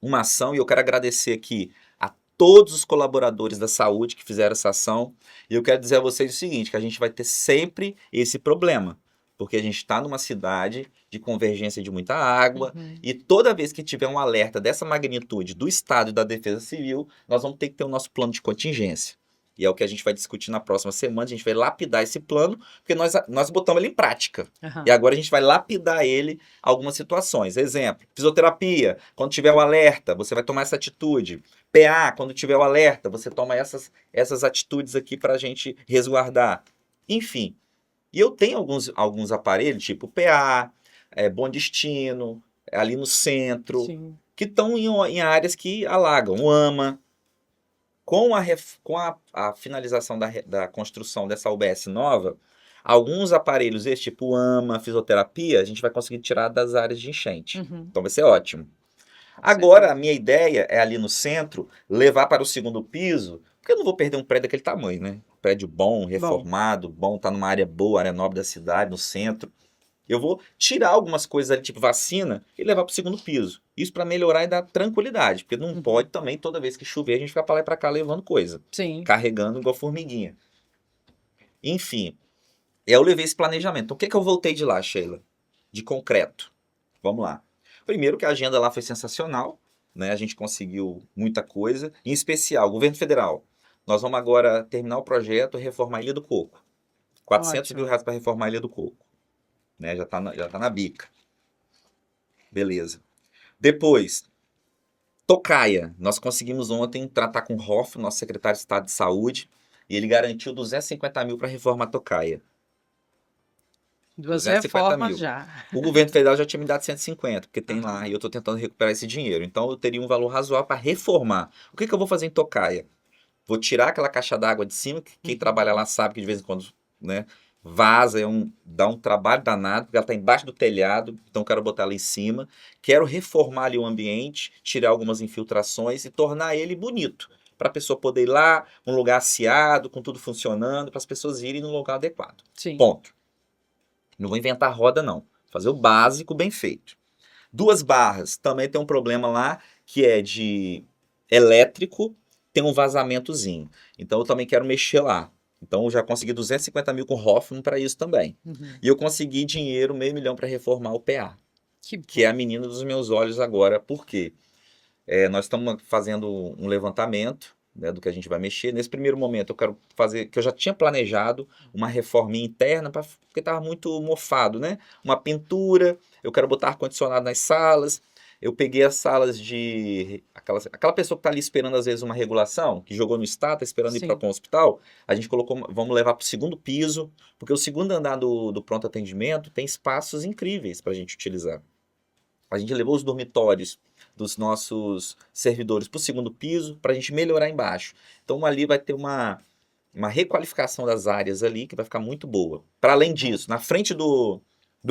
uma ação, e eu quero agradecer aqui a todos os colaboradores da saúde que fizeram essa ação. E eu quero dizer a vocês o seguinte, que a gente vai ter sempre esse problema, porque a gente está numa cidade de convergência de muita água, e toda vez que tiver um alerta dessa magnitude do Estado e da Defesa Civil, nós vamos ter que ter o nosso plano de contingência. E é o que a gente vai discutir na próxima semana, a gente vai lapidar esse plano, porque nós botamos ele em prática. E agora a gente vai lapidar ele algumas situações. Exemplo, fisioterapia, quando tiver o alerta, você vai tomar essa atitude. PA, quando tiver o alerta, você toma essas atitudes aqui para a gente resguardar. Enfim, e eu tenho alguns aparelhos, tipo PA, Bom Destino, ali no centro, que estão em áreas que alagam, o AMA. Com a finalização da construção dessa UBS nova, Alguns aparelhos, esse tipo AMA, fisioterapia, a gente vai conseguir tirar das áreas de enchente. Uhum. Então vai ser ótimo. Com Agora, certeza. a minha ideia é ali no centro, levar para o segundo piso, porque eu não vou perder um prédio daquele tamanho, né? Prédio bom, Bom, reformado, bom, tá numa área boa, área nobre da cidade, no centro. Eu vou tirar algumas coisas ali, tipo vacina, e levar para o segundo piso. Isso para melhorar e dar tranquilidade, porque não uhum. pode também, toda vez que chover, a gente ficar para lá e para cá levando coisa, Sim. carregando igual formiguinha. Enfim, eu levei esse planejamento. Então, o que que eu voltei de lá, Sheila? De concreto. Vamos lá. Primeiro que a agenda lá foi sensacional, né? A gente conseguiu muita coisa, em especial, governo federal. Nós vamos agora terminar o projeto e reformar a Ilha do Coco. 400 mil Ótimo. reais para reformar a Ilha do Coco, né? Já tá na bica. Beleza. Depois, Tocaia. Nós conseguimos ontem tratar com o Hoff, nosso secretário de Estado de Saúde, e ele garantiu 250 mil para reformar a Tocaia. Duas 250 reformas mil. já. O governo federal já tinha me dado 150, porque tem lá, Aham. e eu estou tentando recuperar esse dinheiro. Então eu teria um valor razoável para reformar. O que que eu vou fazer em Tocaia? Vou tirar aquela caixa d'água de cima, que quem trabalha lá sabe que de vez em quando, né, vaza, dá um trabalho danado, porque ela está embaixo do telhado, então eu quero botar ela em cima. Quero reformar ali o ambiente, tirar algumas infiltrações e tornar ele bonito. Para a pessoa poder ir lá, um lugar aciado, com tudo funcionando, para as pessoas irem no lugar adequado. Sim. Ponto. Não vou inventar roda, não. Fazer o básico bem feito. Duas barras, também tem um problema lá que é de elétrico, tem um vazamentozinho. Então eu também quero mexer lá. Então eu já consegui 250 mil com o Hoffman para isso também. Uhum. E eu consegui dinheiro, meio milhão para reformar o PA, Que que é a bom. menina dos meus olhos agora. Por quê? Nós estamos fazendo um levantamento, né, do que a gente vai mexer. Nesse primeiro momento, eu quero fazer, que eu já tinha planejado, uma reforminha interna, porque estava muito mofado, né? Uma pintura, eu quero botar ar-condicionado nas salas. Eu peguei as salas de. Aquela pessoa que está ali esperando, às vezes, uma regulação, que jogou no estado, está esperando ir para Sim. o hospital. A gente colocou, vamos levar para o segundo piso, porque o segundo andar do pronto atendimento tem espaços incríveis para a gente utilizar. A gente levou os dormitórios dos nossos servidores para o segundo piso para a gente melhorar embaixo. Então ali vai ter uma requalificação das áreas ali que vai ficar muito boa. Para além disso, na frente do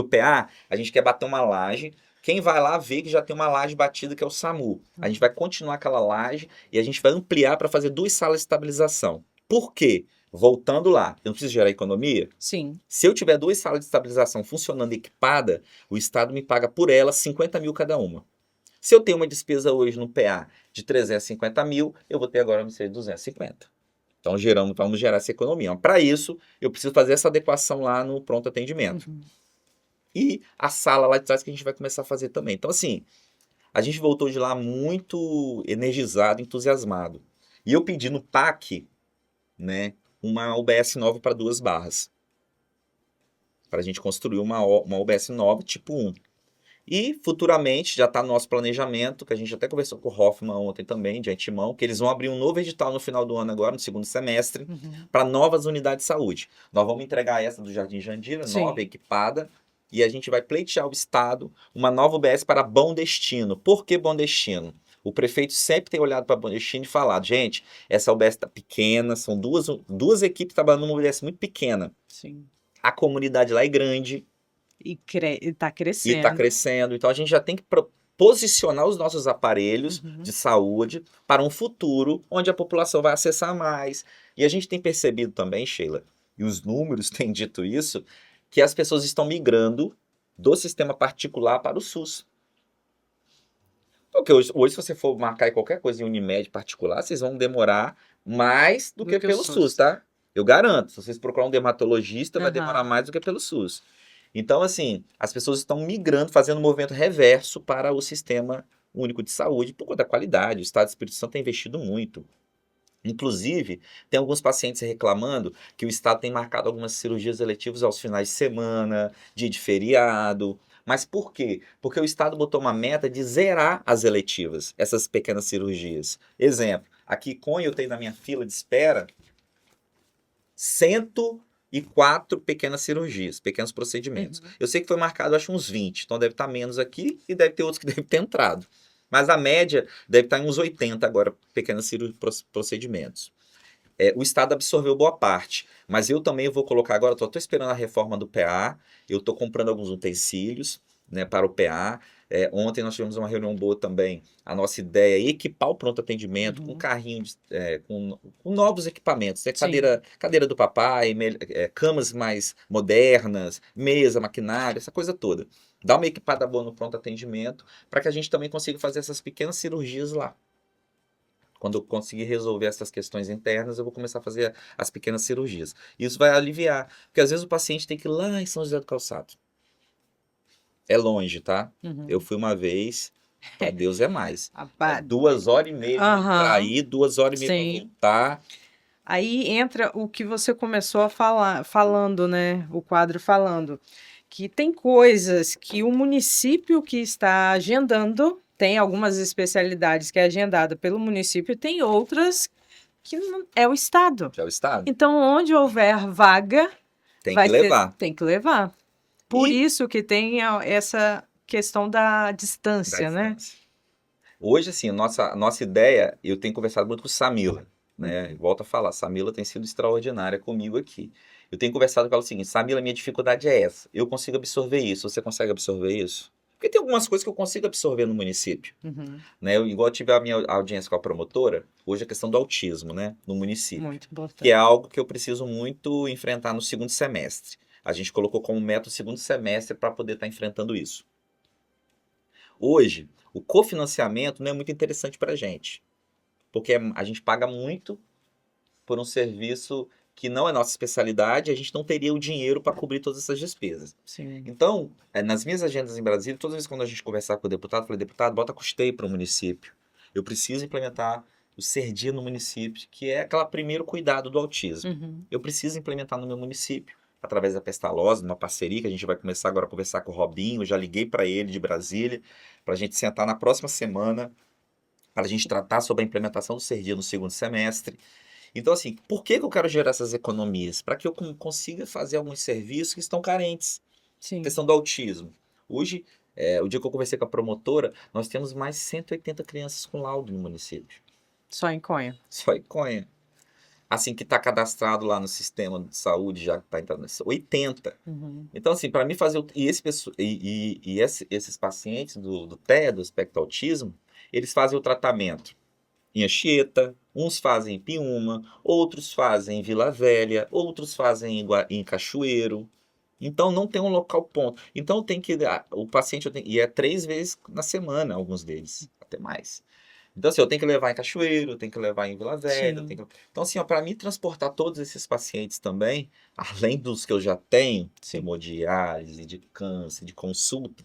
PA, a gente quer bater uma laje. Quem vai lá vê que já tem uma laje batida que é o SAMU. A gente vai continuar aquela laje e a gente vai ampliar para fazer 2 salas de estabilização. Por quê? Voltando lá, eu não preciso gerar economia? Sim. Se eu tiver 2 salas de estabilização funcionando equipada, o Estado me paga por elas 50 mil cada uma. Se eu tenho uma despesa hoje no PA de 350 mil, eu vou ter agora no de 250. Então vamos gerar essa economia. Para isso, eu preciso fazer essa adequação lá no pronto atendimento. Uhum. E a sala lá de trás que a gente vai começar a fazer também. Então, assim, a gente voltou de lá muito energizado, entusiasmado. E eu pedi no PAC, né, uma UBS nova para 2 barras. Para a gente construir uma UBS nova, tipo 1. E futuramente, já está no nosso planejamento, que a gente até conversou com o Hoffman ontem também, de antemão, que eles vão abrir um novo edital no final do ano agora, no segundo semestre, para novas unidades de saúde. Nós vamos entregar essa do Jardim Jandira, Sim. nova, equipada, e a gente vai pleitear ao Estado uma nova UBS para Bom Destino. Por que Bom Destino? O prefeito sempre tem olhado para Bom Destino e falado, gente, essa UBS está pequena, são duas equipes trabalhando numa UBS muito pequena. Sim. A comunidade lá é grande, E está e crescendo. está crescendo. Então a gente já tem que posicionar os nossos aparelhos Uhum. de saúde para um futuro onde a população vai acessar mais. E a gente tem percebido também, Sheila, e os números têm dito isso, que as pessoas estão migrando do sistema particular para o SUS. Porque hoje, se você for marcar qualquer coisa em Unimed particular, vocês vão demorar mais do que que o pelo SUS, SUS. tá? Eu garanto. Se vocês procurar um dermatologista, vai Aham. demorar mais do que pelo SUS. Então, assim, as pessoas estão migrando, fazendo um movimento reverso para o sistema único de saúde por conta da qualidade. O Estado do Espírito Santo tem investido muito. Inclusive, tem alguns pacientes reclamando que o Estado tem marcado algumas cirurgias eletivas aos finais de semana, dia de feriado. Mas por quê? Porque o Estado botou uma meta de zerar as eletivas, essas pequenas cirurgias. Exemplo, aqui com eu tenho na minha fila de espera 104 pequenas cirurgias, pequenos procedimentos. Uhum. Eu sei que foi marcado, acho, uns 20, então deve estar menos aqui e deve ter outros que devem ter entrado. Mas a média deve estar em uns 80 agora, pequenos procedimentos. O Estado absorveu boa parte, mas eu também vou colocar agora, estou esperando a reforma do PA, eu estou comprando alguns utensílios, né, para o PA. Ontem nós tivemos uma reunião boa também. A nossa ideia é equipar o pronto atendimento com carrinho, com novos equipamentos. Sim. Cadeira do papai, camas mais modernas, mesa, maquinário, essa coisa toda. Dar uma equipada boa no pronto atendimento para que a gente também consiga fazer essas pequenas cirurgias lá. Quando eu conseguir resolver essas questões internas, eu vou começar a fazer as pequenas cirurgias. Isso vai aliviar, porque às vezes o paciente tem que ir lá em São José do Calçado. É longe, tá? Eu fui uma vez, para Deus é mais. Rapaz, 2h30 para ir, 2h30 para voltar. Aí entra o que você começou a falar, falando, né? O quadro falando, que tem coisas que o município que está agendando, tem algumas especialidades que é agendada pelo município, tem outras que não, é o Estado. É o Estado. Então, onde houver vaga, tem que levar. Tem que levar. Por isso que tem essa questão da distância, né? Hoje, assim, nossa ideia, eu tenho conversado muito com o Samila, né? Volto a falar, Samila tem sido extraordinária comigo aqui. Eu tenho conversado com ela o seguinte, Samila, minha dificuldade é essa. Eu consigo absorver isso, você consegue absorver isso? Porque tem algumas coisas que eu consigo absorver no município. Né? Igual eu tive a minha audiência com a promotora, hoje a questão do autismo, né? No município. Muito importante. Que é algo que eu preciso muito enfrentar no segundo semestre. A gente colocou como meta o segundo semestre para poder estar enfrentando isso. Hoje, o cofinanciamento não é muito interessante para a gente. Porque a gente paga muito por um serviço que não é nossa especialidade, a gente não teria o dinheiro para cobrir todas essas despesas. Sim. Então, nas minhas agendas em Brasília, todas as vezes quando a gente conversar com o deputado, eu falei, deputado, bota custeio para o município. Eu preciso implementar o Serdia no município, que é aquele primeiro cuidado do autismo. Eu preciso implementar no meu município, através da Pestalozzi, numa parceria que a gente vai começar agora a conversar com o Robinho. Eu já liguei para ele de Brasília, para a gente sentar na próxima semana, para a gente tratar sobre a implementação do Serdia no segundo semestre. Então, assim, por que eu quero gerar essas economias? Para que eu consiga fazer alguns serviços que estão carentes. Sim. Questão do autismo. Hoje, o dia que eu conversei com a promotora, nós temos mais de 180 crianças com laudo no município. Só em Conha? Só em Conha. Assim, que está cadastrado lá no sistema de saúde, já está entrando nessa 80. Então, assim, para mim fazer... esses pacientes do TEA, do espectro autismo, eles fazem o tratamento em Anchieta, uns fazem em Piúma, outros fazem em Vila Velha, outros fazem em Cachoeiro. Então não tem um local ponto. Então tem que o paciente e é 3 vezes na semana alguns deles, até mais. Então assim, eu tenho que levar em Cachoeiro, eu tenho que levar em Vila Velha, então assim, para mim transportar todos esses pacientes também, além dos que eu já tenho, hemodiálise, de câncer, de consulta,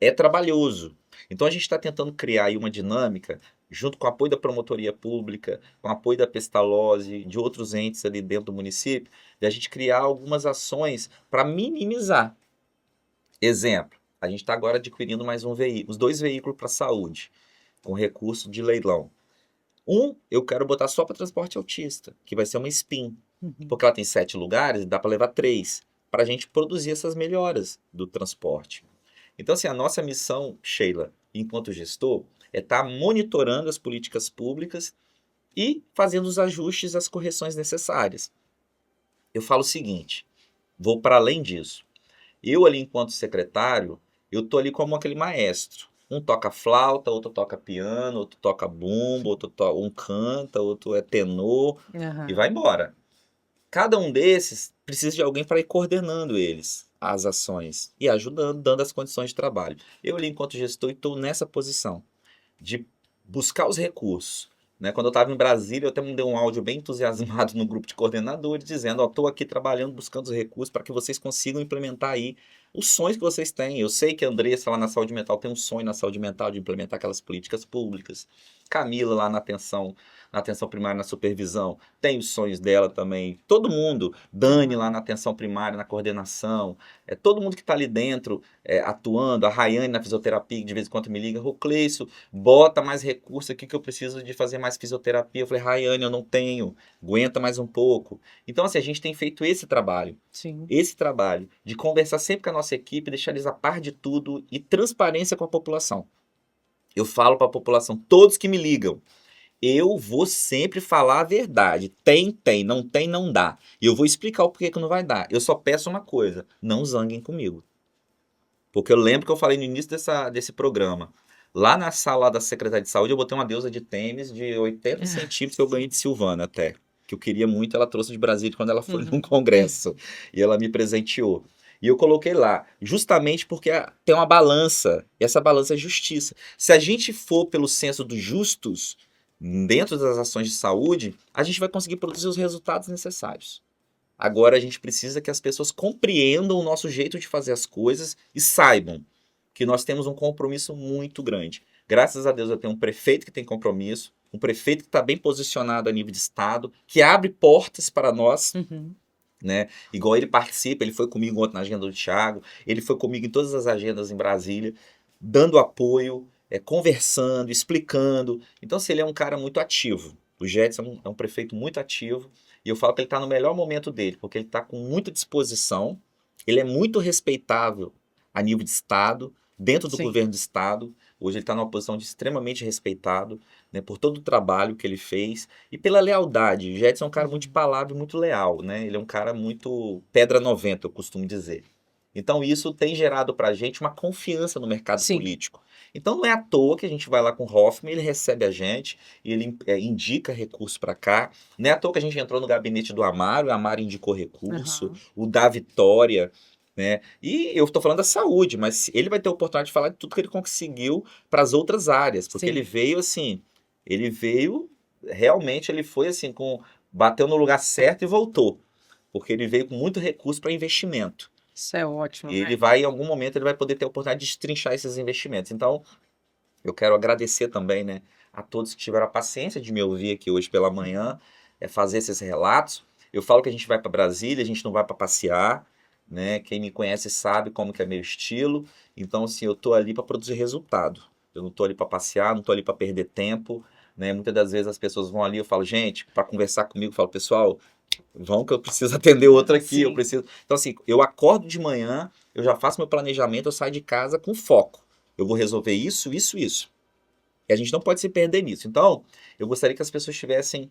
é trabalhoso. Então a gente está tentando criar aí uma dinâmica junto com o apoio da promotoria pública, com o apoio da Pestalozzi, de outros entes ali dentro do município, de a gente criar algumas ações para minimizar. Exemplo, a gente está agora adquirindo mais os 2 veículos para saúde, com recurso de leilão. Eu quero botar só para transporte autista, que vai ser uma SPIN, porque ela tem 7 lugares e dá para levar 3, para a gente produzir essas melhoras do transporte. Então, assim, a nossa missão, Sheila, enquanto gestor, é estar monitorando as políticas públicas e fazendo os ajustes, as correções necessárias. Eu falo o seguinte, vou para além disso. Eu ali, enquanto secretário, eu estou ali como aquele maestro. Um toca flauta, outro toca piano, outro toca bumbo, um canta, outro é tenor, e vai embora. Cada um desses precisa de alguém para ir coordenando eles, as ações, e ajudando, dando as condições de trabalho. Eu ali, enquanto gestor, estou nessa posição de buscar os recursos. Né? Quando eu estava em Brasília, eu até mandei um áudio bem entusiasmado no grupo de coordenadores, dizendo, estou aqui trabalhando, buscando os recursos para que vocês consigam implementar aí os sonhos que vocês têm. Eu sei que a Andressa lá na saúde mental tem um sonho na saúde mental de implementar aquelas políticas públicas. Camila lá na atenção primária, na supervisão, tem os sonhos dela também. Todo mundo, Dani lá na atenção primária, na coordenação, todo mundo que está ali dentro atuando, a Rayane na fisioterapia, que de vez em quando me liga, Cleison, bota mais recurso aqui que eu preciso de fazer mais fisioterapia. Eu falei, Rayane, eu não tenho, aguenta mais um pouco. Então, assim, a gente tem feito esse trabalho. Esse trabalho de conversar sempre com a nossa equipe, deixar eles a par de tudo e transparência com a população. Eu falo para a população, todos que me ligam, eu vou sempre falar a verdade. Tem, não tem, não dá. E eu vou explicar o porquê que não vai dar. Eu só peço uma coisa, não zanguem comigo. Porque eu lembro que eu falei no início desse programa. Lá na sala da Secretaria de Saúde, eu botei uma deusa de tênis de 80 centímetros que eu ganhei de Silvana até. Que eu queria muito, ela trouxe de Brasília quando ela foi num congresso. E ela me presenteou. E eu coloquei lá, justamente porque tem uma balança, e essa balança é justiça. Se a gente for pelo senso dos justos, dentro das ações de saúde, a gente vai conseguir produzir os resultados necessários. Agora a gente precisa que as pessoas compreendam o nosso jeito de fazer as coisas e saibam que nós temos um compromisso muito grande. Graças a Deus eu tenho um prefeito que tem compromisso, um prefeito que está bem posicionado a nível de estado, que abre portas para nós, né? Igual ele participa, ele foi comigo ontem na agenda do Thiago, ele foi comigo em todas as agendas em Brasília, dando apoio, conversando, explicando. Então, assim, ele é um cara muito ativo. O Jedson é um prefeito muito ativo. E eu falo que ele está no melhor momento dele, porque ele está com muita disposição, ele é muito respeitável a nível de Estado, dentro do governo do Estado. Hoje ele está numa posição de extremamente respeitado, né, por todo o trabalho que ele fez e pela lealdade. O Jedson é um cara muito de palavra e muito leal, né? Ele é um cara muito pedra 90, eu costumo dizer. Então isso tem gerado para a gente uma confiança no mercado político. Então não é à toa que a gente vai lá com o Hoffmann, ele recebe a gente, ele indica recurso para cá. Não é à toa que a gente entrou no gabinete do Amaro, o Amaro indicou recurso, o da Vitória, né? E eu estou falando da saúde, mas ele vai ter a oportunidade de falar de tudo que ele conseguiu para as outras áreas, porque ele veio assim, realmente ele foi assim, bateu no lugar certo e voltou, porque ele veio com muito recurso para investimento. Isso é ótimo. E ele vai, em algum momento, ele vai poder ter a oportunidade de destrinchar esses investimentos. Então, eu quero agradecer também, né, a todos que tiveram a paciência de me ouvir aqui hoje pela manhã, fazer esses relatos. Eu falo que a gente vai para Brasília, a gente não vai para passear, né? Quem me conhece sabe como que é meu estilo. Então, assim, eu tô ali para produzir resultado. Eu não tô ali para passear, não tô ali para perder tempo, né? Muitas das vezes as pessoas vão ali, eu falo, gente, para conversar comigo, eu falo, pessoal, vão que eu preciso atender outra aqui, eu preciso... Então, assim, eu acordo de manhã, eu já faço meu planejamento, eu saio de casa com foco. Eu vou resolver isso, isso, isso. E a gente não pode se perder nisso. Então, eu gostaria que as pessoas tivessem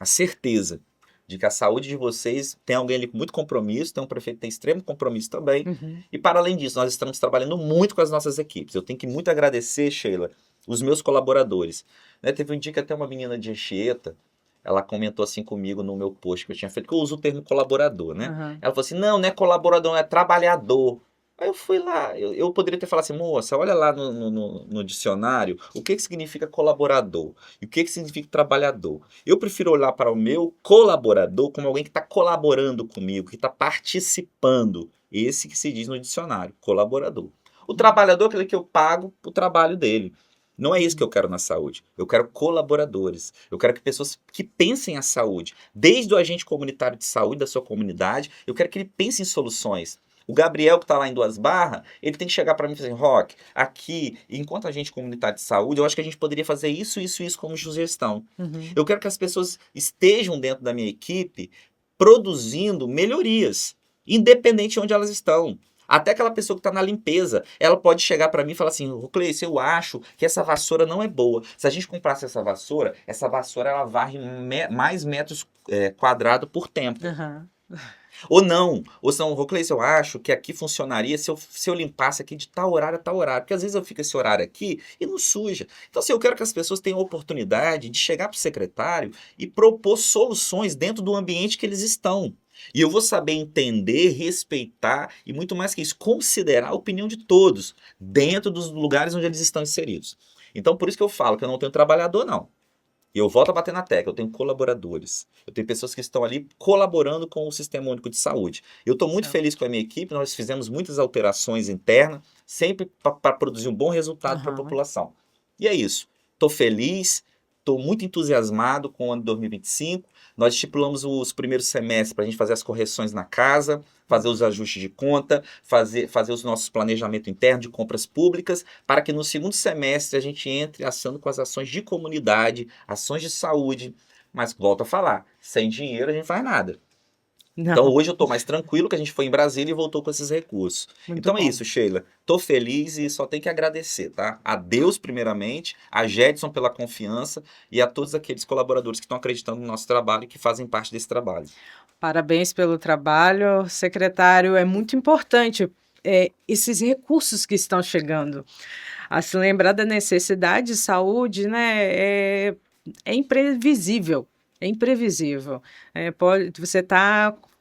a certeza de que a saúde de vocês tem alguém ali com muito compromisso, tem um prefeito que tem extremo compromisso também. E, para além disso, nós estamos trabalhando muito com as nossas equipes. Eu tenho que muito agradecer, Sheila, os meus colaboradores. Né, teve um dia que até uma menina de Anchieta, ela comentou assim comigo no meu post que eu tinha feito, que eu uso o termo colaborador, né? Ela falou assim, não é trabalhador. Aí eu fui lá, eu poderia ter falado assim, moça, olha lá no dicionário o que significa colaborador e o que significa trabalhador. Eu prefiro olhar para o meu colaborador como alguém que está colaborando comigo, que está participando. Esse que se diz no dicionário, colaborador. O trabalhador é aquele que eu pago o trabalho dele. Não é isso que eu quero na saúde. Eu quero colaboradores. Eu quero que pessoas que pensem a saúde, desde o agente comunitário de saúde da sua comunidade, eu quero que ele pense em soluções. O Gabriel, que está lá em Duas Barras, ele tem que chegar para mim e fazer, Roque, aqui, enquanto agente comunitário de saúde, eu acho que a gente poderia fazer isso, isso, isso como sugestão. Eu quero que as pessoas estejam dentro da minha equipe produzindo melhorias, independente de onde elas estão. Até aquela pessoa que está na limpeza, ela pode chegar para mim e falar assim, Cleice, eu acho que essa vassoura não é boa. Se a gente comprasse essa vassoura ela varre mais metros quadrados por tempo. Ou não, ou são, Cleice, eu acho que aqui funcionaria se eu limpasse aqui de tal horário a tal horário, porque às vezes eu fico esse horário aqui e não suja. Então, assim, eu quero que as pessoas tenham a oportunidade de chegar para o secretário e propor soluções dentro do ambiente que eles estão. E eu vou saber entender, respeitar e muito mais que isso, considerar a opinião de todos dentro dos lugares onde eles estão inseridos. Então, por isso que eu falo que eu não tenho trabalhador, não. E eu volto a bater na tecla, eu tenho colaboradores. Eu tenho pessoas que estão ali colaborando com o Sistema Único de Saúde. Eu estou muito feliz com a minha equipe, nós fizemos muitas alterações internas, sempre para produzir um bom resultado para a população. E é isso. Estou feliz, estou muito entusiasmado com o ano de 2025. Nós estipulamos os primeiros semestres para a gente fazer as correções na casa, fazer os ajustes de conta, fazer os nossos planejamentos internos de compras públicas, para que no segundo semestre a gente entre assando com as ações de comunidade, ações de saúde. Mas volto a falar, sem dinheiro a gente faz nada. Então Não, hoje eu estou mais tranquilo que a gente foi em Brasília e voltou com esses recursos. muito Então é bom. isso, Sheila. Estou feliz e só tenho que agradecer, tá? A Deus primeiramente, a Jedson pela confiança e a todos aqueles colaboradores que estão acreditando no nosso trabalho e que fazem parte desse trabalho. Parabéns pelo trabalho, secretário. É muito importante esses recursos que estão chegando. A se lembrar da necessidade de saúde, né? É imprevisível. É imprevisível. Você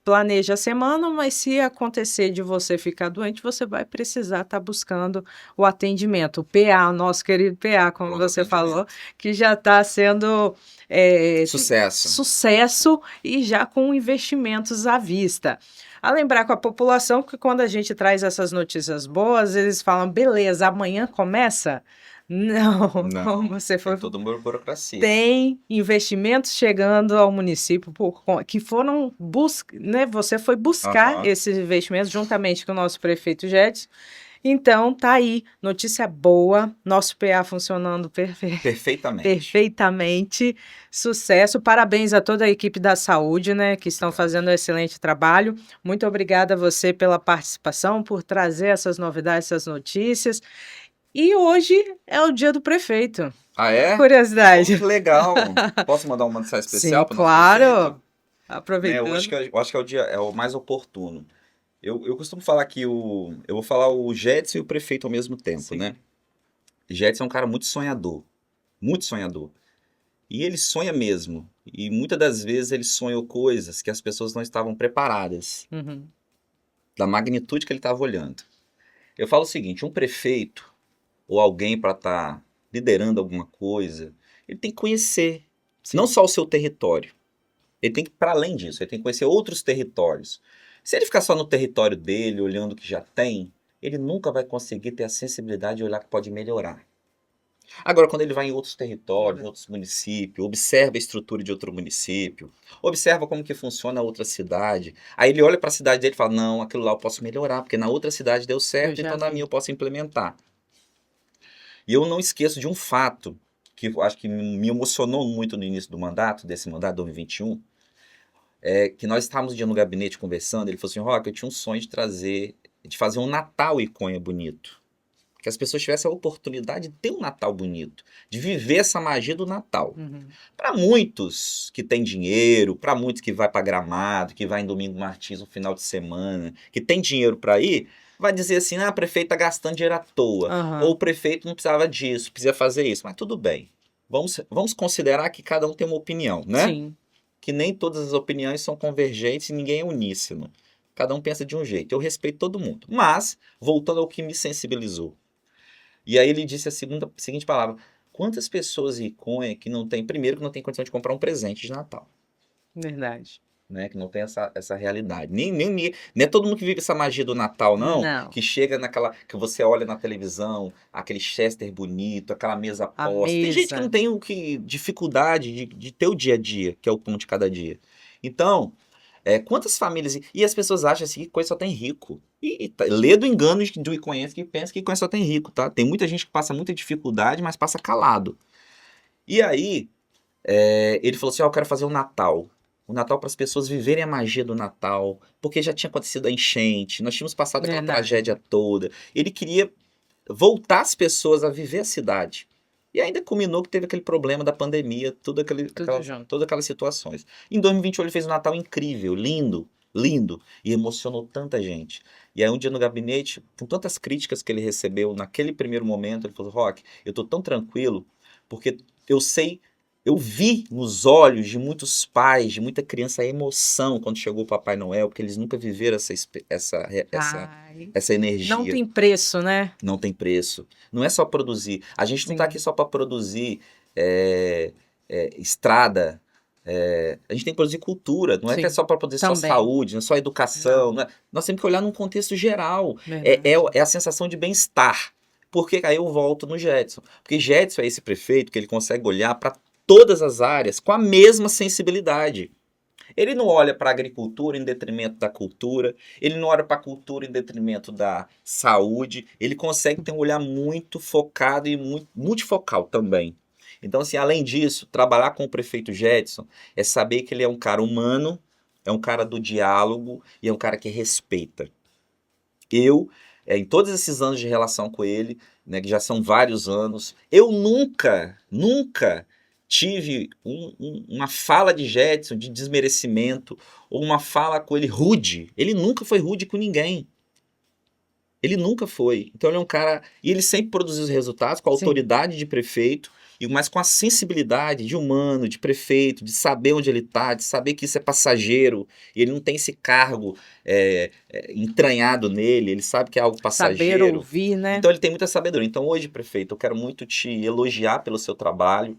planeja a semana, mas se acontecer de você ficar doente, você vai precisar estar buscando o atendimento. O PA, o nosso querido PA, como Pronto você falou, atendimento. que já está sendo Sucesso. sucesso e já com investimentos à vista. A lembrar com a população que quando a gente traz essas notícias boas, eles falam, beleza, amanhã começa? Não, como Não, você tem foi. toda uma burocracia. Tem investimentos chegando ao município que foram né? Você foi buscar Aham, esses investimentos juntamente com o nosso prefeito Jedson. Então, tá aí, notícia boa, nosso PA funcionando perfeitamente. perfeitamente. Sucesso. Parabéns a toda a equipe da saúde, né, que estão Obrigado. fazendo um excelente trabalho. Muito obrigada a você pela participação, por trazer essas novidades, essas notícias. E hoje é o dia do prefeito. Ah, é? Pô, Curiosidade. que legal. Posso mandar uma mensagem Sim, especial para o nosso prefeito? claro. Né, Aproveitando. eu acho que é o dia é o mais oportuno. Eu costumo falar que eu vou falar o Jedson e o prefeito ao mesmo tempo, Sim. né? Jedson é um cara muito sonhador, muito sonhador. E ele sonha mesmo. E muitas das vezes ele sonhou coisas que as pessoas não estavam preparadas, Uhum. da magnitude que ele estava olhando. Eu falo o seguinte: um prefeito ou alguém para estar liderando alguma coisa, ele tem que conhecer não Sim. só o seu território, ele tem que, para além disso, ele tem que conhecer outros territórios. Se ele ficar só no território dele, olhando o que já tem, ele nunca vai conseguir ter a sensibilidade de olhar que pode melhorar. Agora, quando ele vai em outros territórios, em outros municípios, observa a estrutura de outro município, observa como que funciona a outra cidade, aí ele olha para a cidade dele e fala, não, aquilo lá eu posso melhorar, porque na outra cidade deu Eu certo, já então na minha vi. eu posso implementar. E eu não esqueço de um fato que eu acho que me emocionou muito no início do mandato, desse mandato 2021, que nós estávamos um dia no gabinete conversando, ele falou assim, Roca, eu tinha um sonho de fazer um Natal Iconha bonito. Que as pessoas tivessem a oportunidade de ter um Natal bonito, de viver essa magia do Natal. Uhum. Para muitos que têm dinheiro, para muitos que vai para Gramado, que vai em Domingo Martins no final de semana, que tem dinheiro para ir, vai dizer assim, ah, o prefeito está gastando dinheiro à toa, ou Aham. o prefeito não precisava disso, precisa fazer isso, mas tudo bem. Vamos considerar que cada um tem uma opinião, né? Sim. Que nem todas as opiniões são convergentes e ninguém é uníssono. Cada um pensa de um jeito. Eu respeito todo mundo. Mas, voltando ao que me sensibilizou. E aí ele disse seguinte palavra: quantas pessoas em Iconha que não tem, primeiro, que não tem condição de comprar um presente de Natal, Verdade. né? Que não tem essa realidade. Nem é todo mundo que vive essa magia do Natal, não. Não. Que chega naquela. Que você olha na televisão, aquele Chester bonito, aquela mesa A posta. Tem gente que não mesa. tem dificuldade de ter o dia a dia, que é o pão de cada dia. Então, quantas famílias. E as pessoas acham assim que coisa só tem rico. Lê do engano do Iconhense que pensa que coisa só tem rico, tá? Tem muita gente que passa muita dificuldade, mas passa calado. E aí, ele falou assim: ó, eu quero fazer um Natal. O Natal para as pessoas viverem a magia do Natal, porque já tinha acontecido a enchente, nós tínhamos passado aquela Verdade. tragédia toda. Ele queria voltar as pessoas a viver a cidade. E ainda culminou que teve aquele problema da pandemia, Tudo junto. todas aquelas situações. Em 2021 ele fez um Natal incrível, lindo, lindo, e emocionou tanta gente. E aí um dia no gabinete, com tantas críticas que ele recebeu naquele primeiro momento, ele falou, Roque, eu tô tão tranquilo, porque eu sei, eu vi nos olhos de muitos pais, de muita criança, a emoção quando chegou o Papai Noel, porque eles nunca viveram Ai, essa não energia. tem preço, né? Não tem preço. Não é só produzir. A gente não está aqui Sim. só para produzir estrada. A gente tem que produzir cultura. Não é que é Sim. só para produzir só Também. saúde, não é só educação. Não. Não é- Nós temos que olhar num contexto geral. Verdade. É a sensação de bem-estar. Porque aí eu volto no Jedson. Porque Jedson é esse prefeito que ele consegue olhar para todas as áreas com a mesma sensibilidade. Ele não olha para a agricultura em detrimento da cultura, ele não olha para a cultura em detrimento da saúde, ele consegue ter um olhar muito focado e muito multifocal também. Então, assim, além disso, trabalhar com o prefeito Jedson é saber que ele é um cara humano, é um cara do diálogo e é um cara que respeita. Eu, em todos esses anos de relação com ele, né, que já são vários anos, eu nunca tive uma fala de Gedson de desmerecimento ou uma fala com ele rude. Ele nunca foi rude com ninguém. Ele nunca foi. Então ele é um cara. E ele sempre produziu os resultados com a Sim. autoridade de prefeito, mas com a sensibilidade de humano, de prefeito, de saber onde ele está, de saber que isso é passageiro, e ele não tem esse cargo entranhado nele, ele sabe que é algo Saber passageiro. ouvir, né? Então ele tem muita sabedoria. Então hoje, prefeito, eu quero muito te elogiar pelo seu trabalho,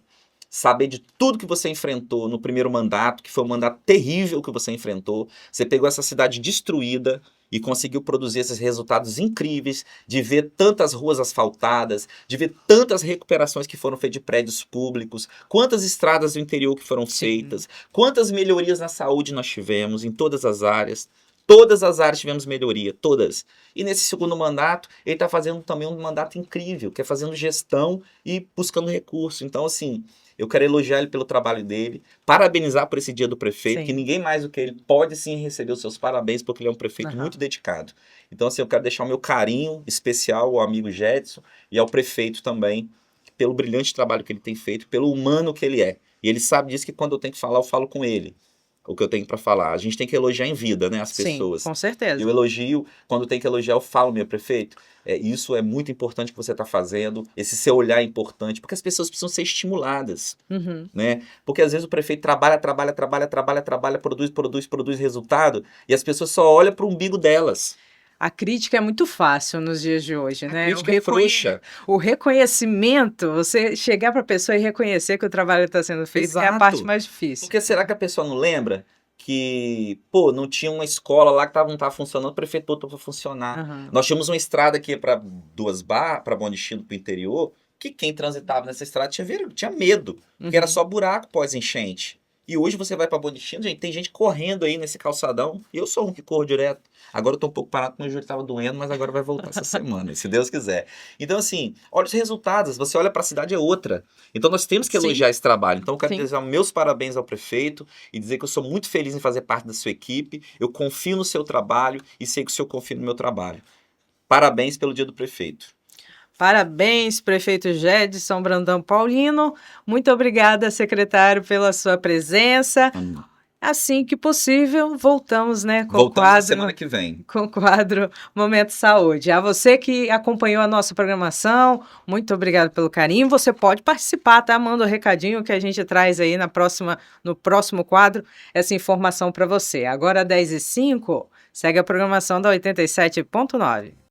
saber de tudo que você enfrentou no primeiro mandato, que foi um mandato terrível que você enfrentou. Você pegou essa cidade destruída e conseguiu produzir esses resultados incríveis, de ver tantas ruas asfaltadas, de ver tantas recuperações que foram feitas de prédios públicos, quantas estradas do interior que foram feitas, quantas melhorias na saúde nós tivemos em todas as áreas. Todas as áreas tivemos melhoria, todas. E nesse segundo mandato, ele está fazendo também um mandato incrível, que é fazendo gestão e buscando recurso. Então, assim, eu quero elogiar ele pelo trabalho dele, parabenizar por esse dia do prefeito, Sim. que ninguém mais do que ele pode sim receber os seus parabéns, porque ele é um prefeito muito dedicado. Então, assim, eu quero deixar o meu carinho especial ao amigo Gedson e ao prefeito também, pelo brilhante trabalho que ele tem feito, pelo humano que ele é. E ele sabe disso, que quando eu tenho que falar, eu falo com ele o que eu tenho para falar. A gente tem que elogiar em vida, né, as pessoas. Sim, com certeza. Eu elogio, quando tem que elogiar, eu falo, meu prefeito, isso é muito importante que você está fazendo, esse seu olhar é importante, porque as pessoas precisam ser estimuladas, né? Porque às vezes o prefeito trabalha, produz resultado, e as pessoas só olham para o umbigo delas. A crítica é muito fácil nos dias de hoje, né? A crítica é frouxa. O reconhecimento, você chegar para a pessoa e reconhecer que o trabalho está sendo feito, é a parte mais difícil. Porque será que a pessoa não lembra que, pô, não tinha uma escola lá que não estava funcionando, o prefeito botou para funcionar. Nós tínhamos uma estrada aqui para para Bom Destino, para o interior, que quem transitava nessa estrada tinha medo, porque era só buraco pós-enchente. E hoje você vai para Bom Destino, gente, tem gente correndo aí nesse calçadão, e eu sou um que corro direto. Agora eu tô um pouco parado porque meu joelho estava doendo, mas agora vai voltar essa semana, se Deus quiser. Então, assim, olha os resultados, você olha para a cidade, é outra. Então nós temos que elogiar esse trabalho. Então eu quero desejar meus parabéns ao prefeito e dizer que eu sou muito feliz em fazer parte da sua equipe, eu confio no seu trabalho e sei que o senhor confia no meu trabalho. Parabéns pelo dia do prefeito. Parabéns, prefeito Gedson Brandão Paulino. Muito obrigada, secretário, pela sua presença. Assim que possível, voltamos, né, com voltamos o quadro, semana que vem. Com o quadro Momento Saúde. A você que acompanhou a nossa programação, muito obrigado pelo carinho. Você pode participar, tá? Manda um recadinho que a gente traz aí no próximo quadro essa informação para você. Agora, 10h05, segue a programação da 87.9.